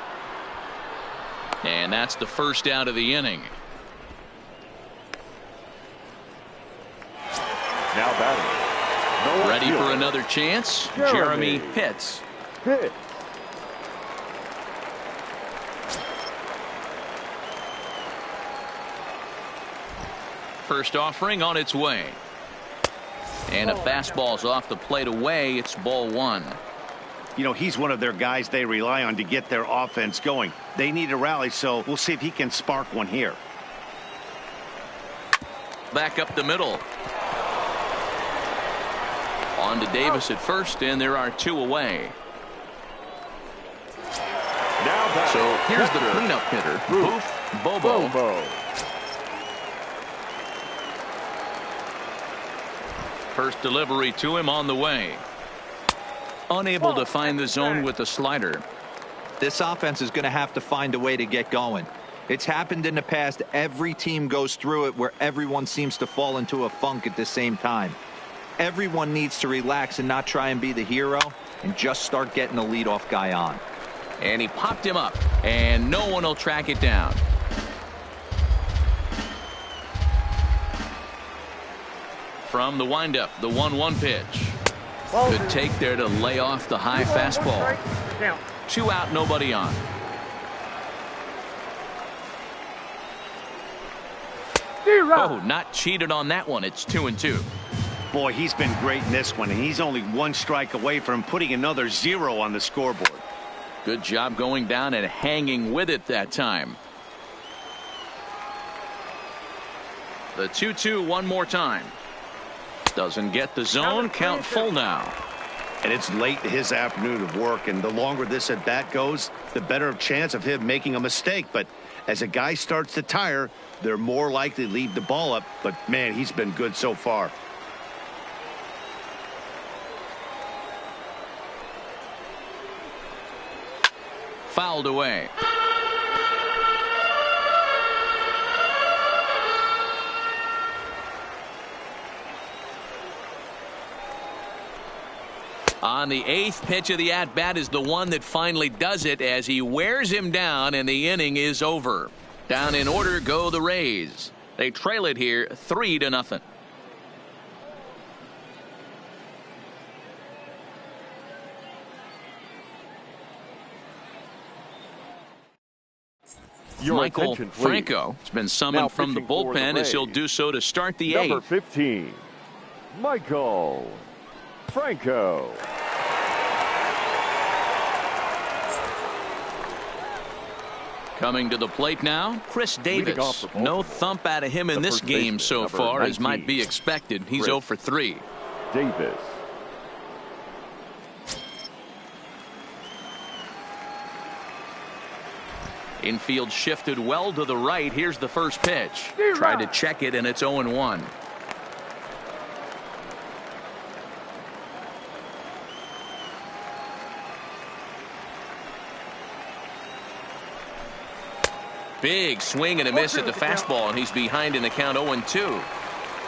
and that's the first out of the inning. Now batting. Ready for another chance. Jeremy Pitts. First offering on its way. And a fastball's off the plate away. It's ball 1. You know, he's one of their guys they rely on to get their offense going. They need a rally, so we'll see if he can spark one here. Back up the middle. On to Davis at first, and there are 2 away. So here's the cleanup hitter, Boof Bobo. First delivery to him on the way. Unable to find the zone with the slider. This offense is going to have to find a way to get going. It's happened in the past. Every team goes through it where everyone seems to fall into a funk at the same time. Everyone needs to relax and not try and be the hero and just start getting the leadoff guy on. And he popped him up, and no one will track it down. From the windup, the 1-1 pitch. Good take there to lay off the high fastball. 2 out, nobody on. Oh, not cheated on that one. It's 2-2. Boy, he's been great in this one, and he's only 1 strike away from putting another 0 on the scoreboard. Good job going down and hanging with it that time. The 2-2 one more time. Doesn't get the zone. Count full now. And it's late in his afternoon of work, and the longer this at bat goes, the better chance of him making a mistake. But as a guy starts to tire, they're more likely to leave the ball up. But man, he's been good so far. Fouled away. On the 8th pitch of the at-bat is the one that finally does it as he wears him down and the inning is over. Down in order go the Rays. They trail it here 3-0. Michael Franco has been summoned from the bullpen as he'll do so to start the 8th. Number 15, Michael Franco. Coming to the plate now, Chris Davis. No thump out of him in this game so far, as might be expected. He's 0 for 3. Davis. Infield shifted well to the right. Here's the first pitch. Tried to check it, and it's 0-1. Big swing and a miss at the fastball, and he's behind in the count 0-2.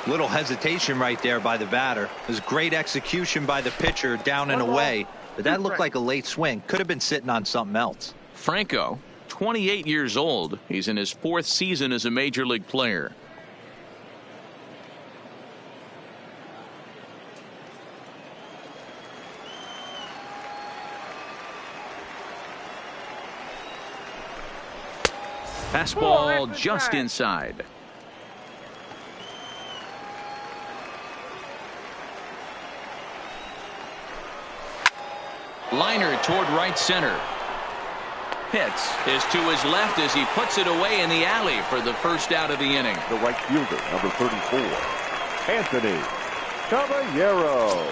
Little hesitation right there by the batter. It was great execution by the pitcher down and away, but that looked like a late swing. Could have been sitting on something else. Franco, 28 years old. He's in his 4th season as a major league player. Fastball just inside. Liner toward right center. Hits is to his left as he puts it away in the alley for the first out of the inning. The right fielder, number 34, Anthony Caballero.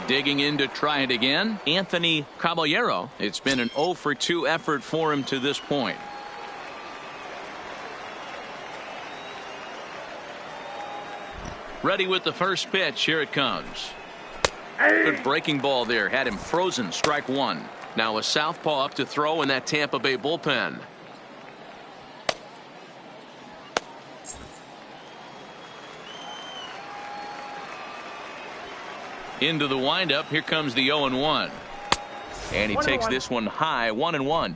Digging in to try it again, Anthony Caballero. It's been an 0 for 2 effort for him to this point. Ready with the first pitch. Here it comes. Good breaking ball there. Had him frozen. Strike 1. Now a southpaw up to throw in that Tampa Bay bullpen. Into the windup. Here comes the 0-1. And he takes this one high. 1-1.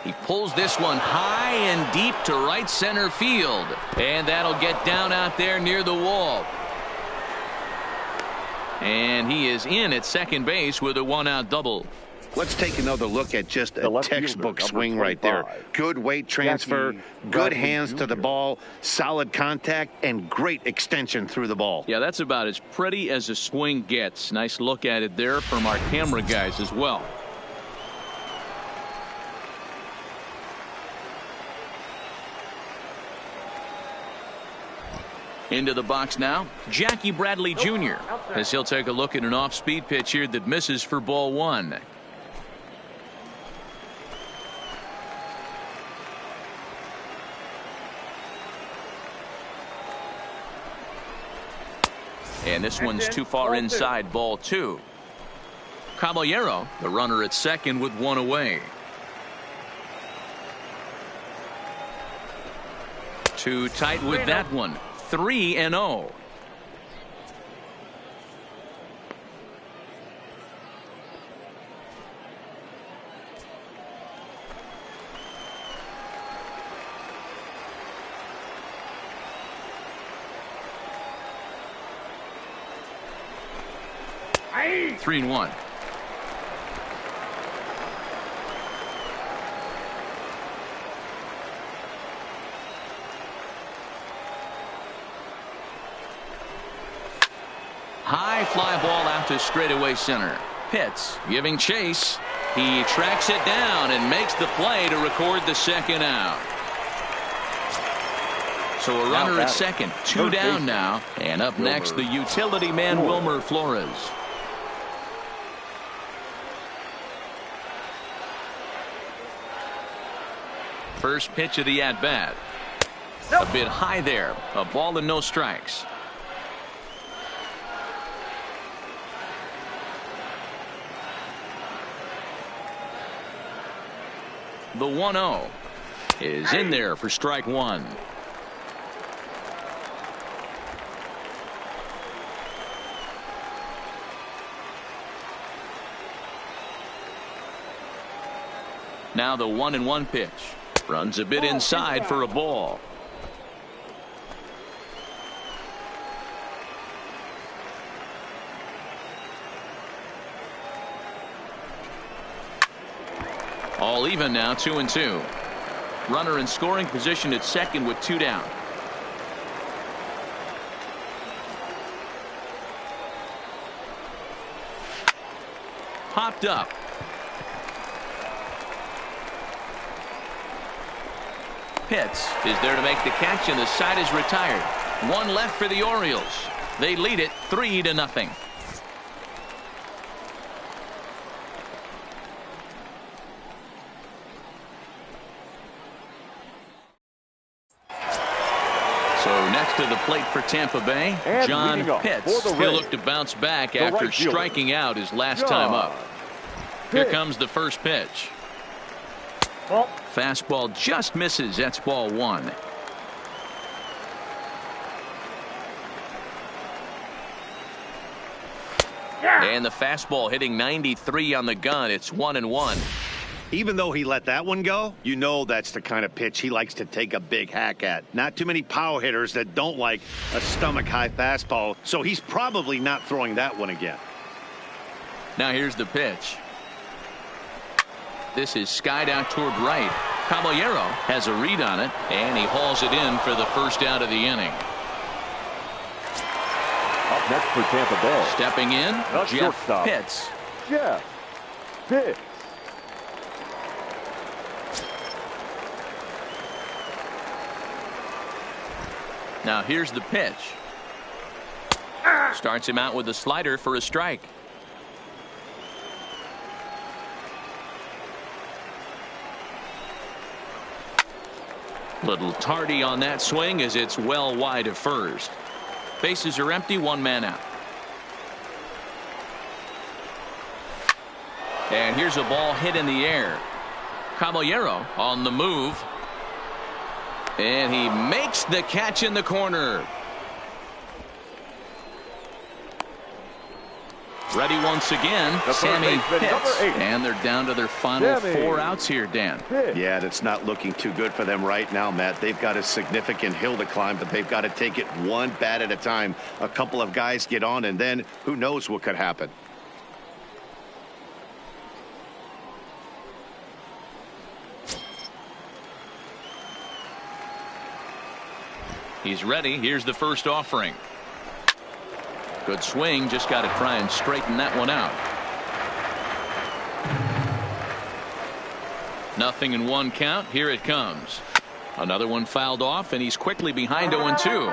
He pulls this one high and deep to right center field. And that'll get down out there near the wall. And he is in at second base with a 1-out double. Let's take another look at just a textbook swing right there. Good weight transfer, good hands to the ball, solid contact, and great extension through the ball. Yeah, that's about as pretty as a swing gets. Nice look at it there from our camera guys as well. Into the box now, Jackie Bradley Jr. as he'll take a look at an off-speed pitch here that misses for ball 1. And this one's too far inside, ball 2. Caballero, the runner at second with 1 away. Too tight with that one. 3-0. 3-1. High fly ball out to straightaway center. Pitts giving chase. He tracks it down and makes the play to record the second out. So a runner at second, 2 down now, and up next the utility man Wilmer Flores. First pitch of the at bat. A bit high there. A ball and no strikes. The 1-0 is in there for strike one. Now the 1-1 pitch. Runs a bit inside for a ball. All even now, 2-2. Runner in scoring position at second with 2 down. Popped up. Pitts is there to make the catch, and the side is retired. 1 left for the Orioles. They lead it 3-0. So next to the plate for Tampa Bay, And John leading off Pitts. for the He'll Rays, look to bounce back the after right fielder, striking out his last John time up. Here Pitts. comes the first pitch. Ball. Fastball just misses. That's ball 1. And the fastball hitting 93 on the gun. It's 1-1. Even though he let that one go, you know that's the kind of pitch he likes to take a big hack at. Not too many power hitters that don't like a stomach high fastball, so he's probably not throwing that one again. Now here's the pitch. This is skied out toward right. Caballero has a read on it, and he hauls it in for the first out of the inning. Up next for Tampa Bay. Stepping in, The Jeff shortstop, Pitts. Jeff Pitts. Now here's the pitch. Starts him out with a slider for a strike. Little tardy on that swing as it's well wide of first. Bases are empty, 1 man out. And here's a ball hit in the air. Caballero on the move. And he makes the catch in the corner. Ready once again, The first Sammy baseman, Pitts. number 8. And they're down to their final Sammy 4 outs here, Dan. Pitts. Yeah, that's not looking too good for them right now, Matt. They've got a significant hill to climb, but they've got to take it one bat at a time. A couple of guys get on, and then who knows what could happen. He's ready. Here's the first offering. Good swing. Just got to try and straighten that one out. Nothing in 1 count. Here it comes. Another one fouled off, and he's quickly behind 0-2.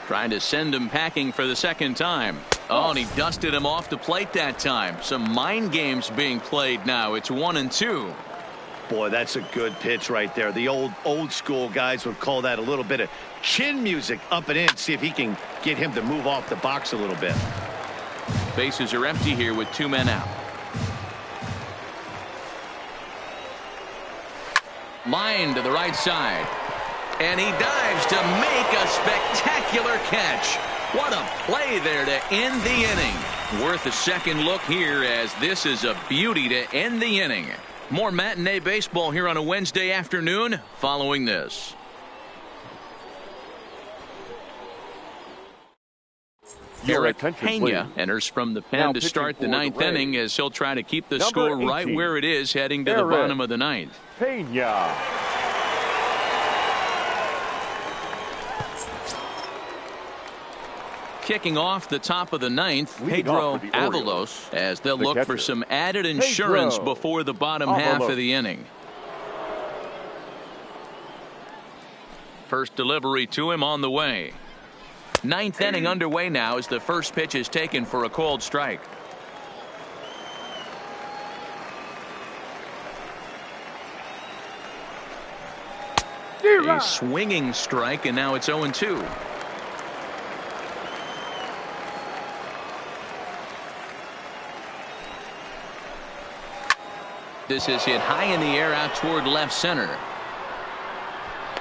Trying to send him packing for the second time. Oh, and he dusted him off the plate that time. Some mind games being played now. It's 1-2. Boy, that's a good pitch right there. The old school guys would call that a little bit of chin music up and in. See if he can get him to move off the box a little bit. Bases are empty here with 2 men out. Line to the right side. And he dives to make a spectacular catch. What a play there to end the inning. Worth a second look here, as this is a beauty to end the inning. More matinee baseball here on a Wednesday afternoon following this. Eric attention, Pena please. enters from the pen Now to start the pitching for the ninth Rays, inning as he'll try to keep the number score right 18, where it is heading to the Eric bottom of the ninth. Pena. Kicking off the top of the ninth, Leading Pedro off for the Avalos, as they'll the look for catcher, some added insurance Pedro before the bottom half Avalos. of the inning. First delivery to him on the way. Ninth inning underway now as the first pitch is taken for a called strike. A swinging strike, and now it's 0-2. This is hit high in the air out toward left center.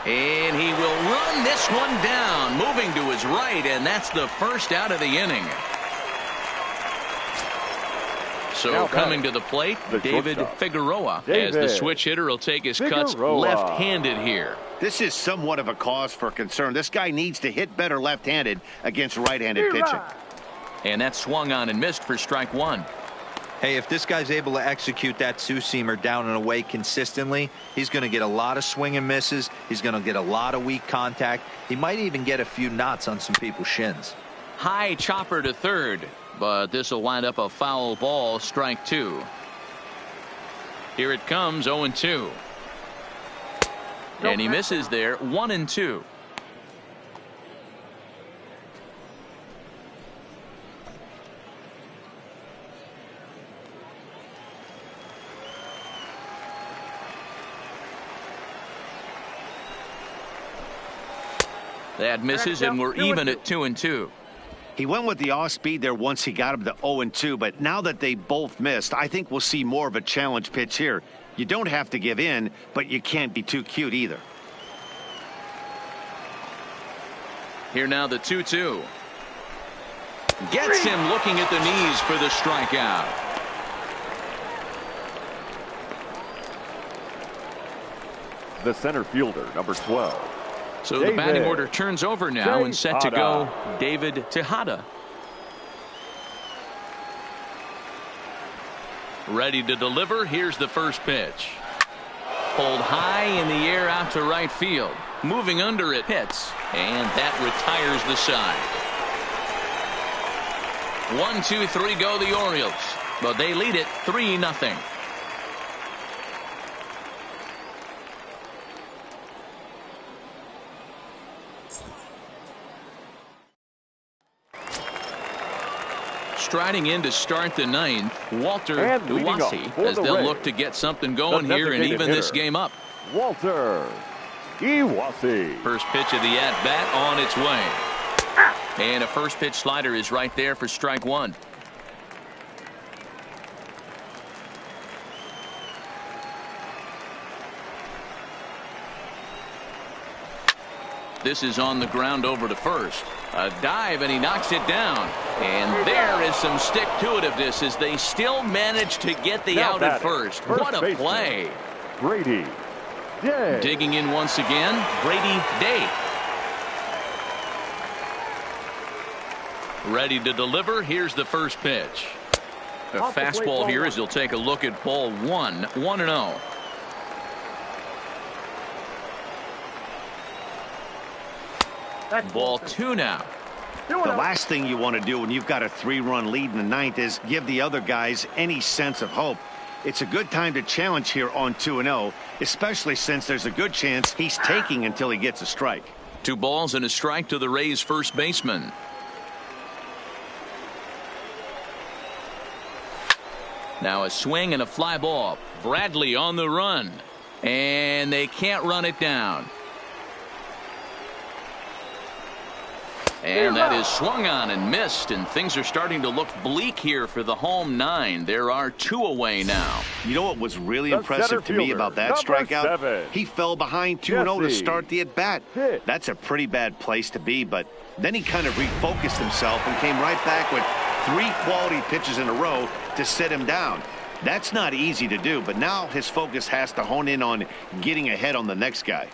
And he will run this one down, moving to his right, and that's the first out of the inning. So coming to the plate, David Figueroa, as the switch hitter will take his cuts left-handed here. This is somewhat of a cause for concern. This guy needs to hit better left-handed against right-handed pitching. And that swung on and missed for strike one. Hey, if this guy's able to execute that two-seamer down and away consistently, he's going to get a lot of swing and misses. He's going to get a lot of weak contact. He might even get a few knots on some people's shins. High chopper to third, but this will wind up a foul ball, strike two. Here it comes, 0-2. And he misses there, 1-2. That misses, and we're even at 2-2. He went with the off speed there once he got him to 0-2, but now that they both missed, I think we'll see more of a challenge pitch here. You don't have to give in, but you can't be too cute either. Here now the 2-2. Gets him looking at the knees for the strikeout. The center fielder, number 12. So the batting order turns over now and set to go David Tejada. Ready to deliver. Here's the first pitch. Pulled high in the air out to right field. Moving under it, hits, and that retires the side. 1-2-3 go the Orioles, but they lead it 3-0. Striding in to start the ninth, Walter Iwasi, as they'll look to get something going here and even this game up. Walter Iwasi. First pitch of the at-bat on its way. And a first pitch slider is right there for strike one. This is on the ground over to first. A dive, and he knocks it down. And there is some stick-to-itiveness as they still manage to get the out at first. What a play. Brady Day. Digging in once again, Brady Day. Ready to deliver. Here's the first pitch. A fastball here as he'll take a look at ball one. 1-0. Ball two now. The last thing you want to do when you've got a 3-run lead in the ninth is give the other guys any sense of hope. It's a good time to challenge here on 2-0, especially since there's a good chance he's taking until he gets a strike. 2 balls and a strike to the Rays first baseman. Now a swing and a fly ball. Bradley on the run, and they can't run it down. And that is swung on and missed, and things are starting to look bleak here for the home 9. There are 2 away now. You know what was really impressive to me about that strikeout? 7. He fell behind 2-0 to start the at-bat. That's a pretty bad place to be, but then he kind of refocused himself and came right back with 3 quality pitches in a row to sit him down. That's not easy to do, but now his focus has to hone in on getting ahead on the next guy.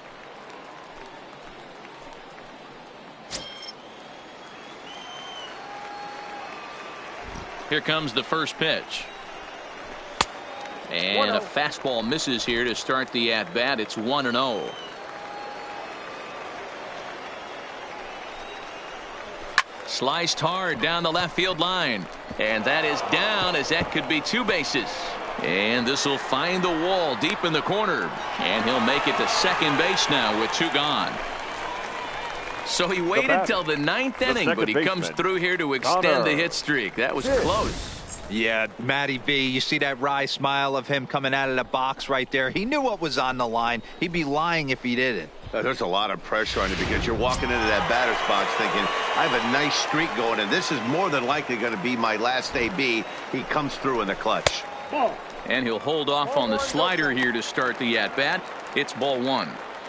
Here comes the first pitch. And a fastball misses here to start the at-bat. It's 1-0. Sliced hard down the left field line. And that is down, as that could be 2 bases. And this will find the wall deep in the corner. And he'll make it to second base now with 2 gone. So he waited till the 9th inning, but he comes through here to extend the hit streak. That was close. Yeah, Matty V, you see that wry smile of him coming out of the box right there. He knew what was on the line. He'd be lying if he didn't. There's a lot of pressure on you because you're walking into that batter's box thinking, I have a nice streak going, and this is more than likely going to be my last AB. He comes through in the clutch. And he'll hold off on the slider here to start the at-bat. It's ball 1.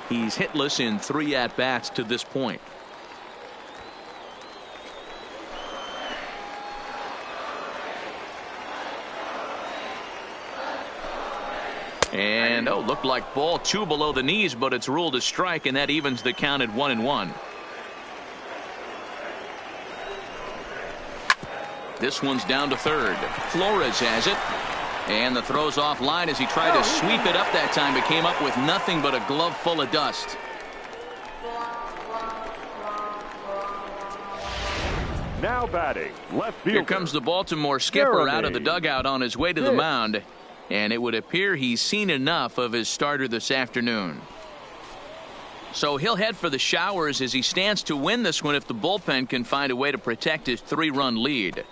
He's hitless in 3 at-bats to this point. And looked like ball 2 below the knees, but it's ruled a strike, and that evens the count at 1-1. This one's down to third. Flores has it. And the throw's offline as he tried to sweep it up that time. It came up with nothing but a glove full of dust. Now batting, left fielder. Here comes the Baltimore skipper out of the dugout on his way to the mound. And it would appear he's seen enough of his starter this afternoon. So he'll head for the showers as he stands to win this one if the bullpen can find a way to protect his 3-run lead.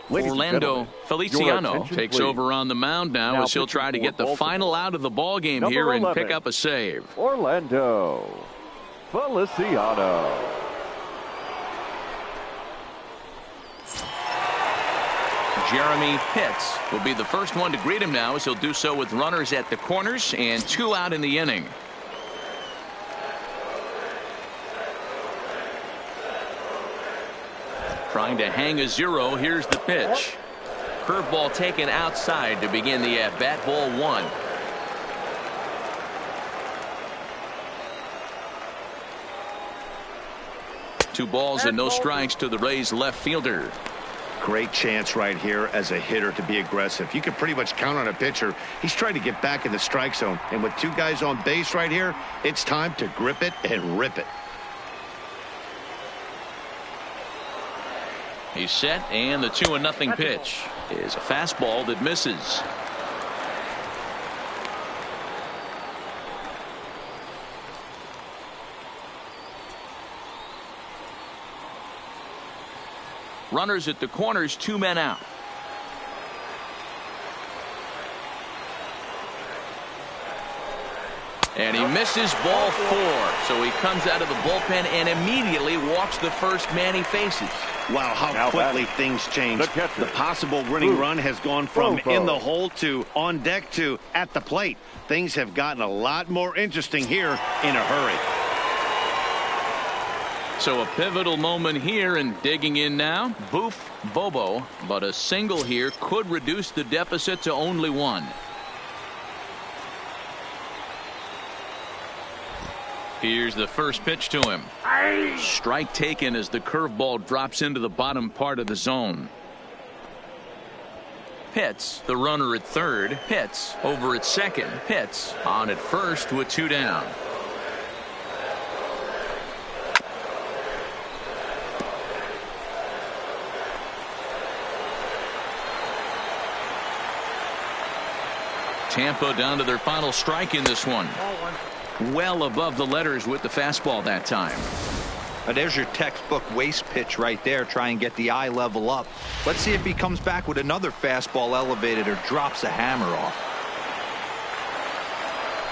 Orlando Feliciano takes over on the mound now as he'll try to get the final out of the ball game here and pick up a save. Orlando Feliciano. Jeremy Pitts will be the first one to greet him now as he'll do so with runners at the corners and 2 out in the inning. Trying to hang a 0. Here's the pitch. Curveball taken outside to begin the at-bat. Ball 1. Two balls and no strikes to the Rays left fielder. Great chance right here as a hitter to be aggressive. You can pretty much count on a pitcher. He's trying to get back in the strike zone. And with 2 guys on base right here, it's time to grip it and rip it. He's set, and the 2-0 pitch is a fastball that misses. Runners at the corners, 2 men out. And he misses ball 4. So he comes out of the bullpen and immediately walks the first man he faces. Wow, how quickly things change. The possible winning run has gone from in the hole to on deck to at the plate. Things have gotten a lot more interesting here in a hurry. So a pivotal moment here, and digging in now, Boof Bobo, but a single here could reduce the deficit to only 1. Here's the first pitch to him. Strike taken as the curveball drops into the bottom part of the zone. Pitts, the runner at third. Pitts over at second. Pitts on at first with 2 down. Tampa down to their final strike in this one. Well above the letters with the fastball that time. There's your textbook waste pitch right there. Try and get the eye level up. Let's see if he comes back with another fastball elevated or drops a hammer off.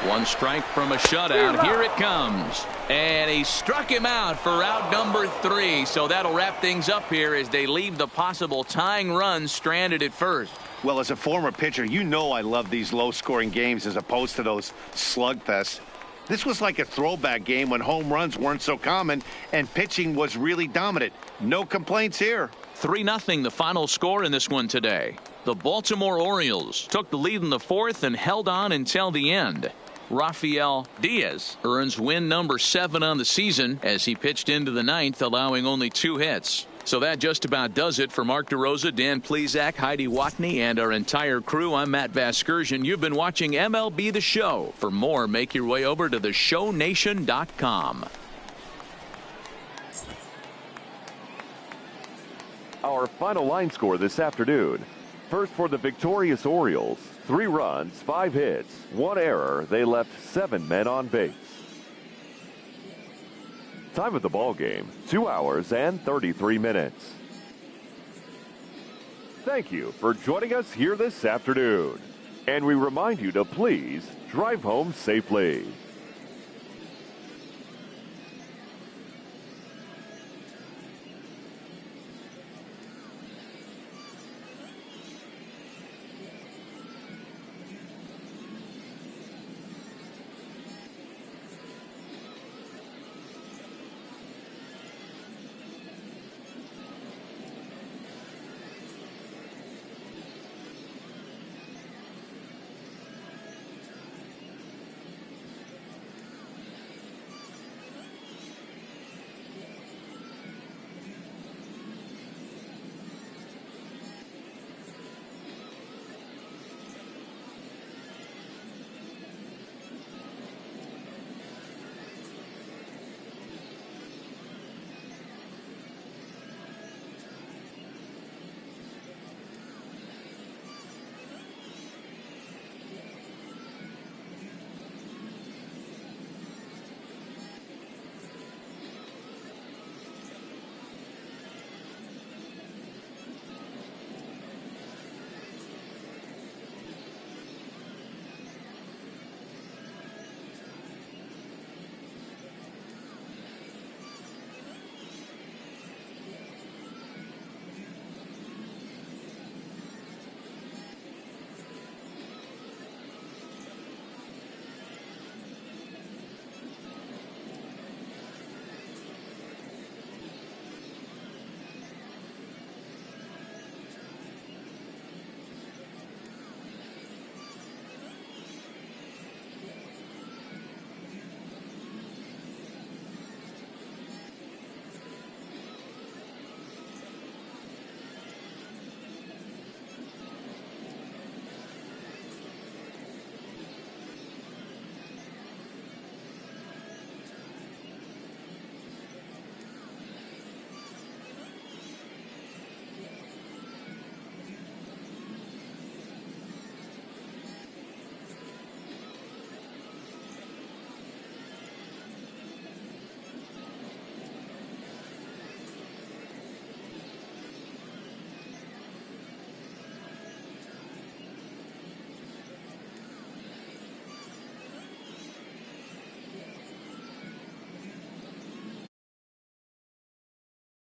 1 strike from a shutout. Here it comes. And he struck him out for out number 3. So that'll wrap things up here as they leave the possible tying run stranded at first. Well, as a former pitcher, you know I love these low-scoring games as opposed to those slugfests. This was like a throwback game when home runs weren't so common and pitching was really dominant. No complaints here. 3-0 the final score in this one today. The Baltimore Orioles took the lead in the 4th and held on until the end. Rafael Diaz earns win number 7 on the season as he pitched into the 9th, allowing only 2 hits. So that just about does it for Mark DeRosa, Dan Plesac, Heidi Watney, and our entire crew. I'm Matt Vasgersian. You've been watching MLB The Show. For more, make your way over to theshownation.com. Our final line score this afternoon. First for the victorious Orioles, 3 runs, 5 hits, 1 error. They left 7 men on base. Time of the ball game, 2 hours and 33 minutes. Thank you for joining us here this afternoon. And we remind you to please drive home safely.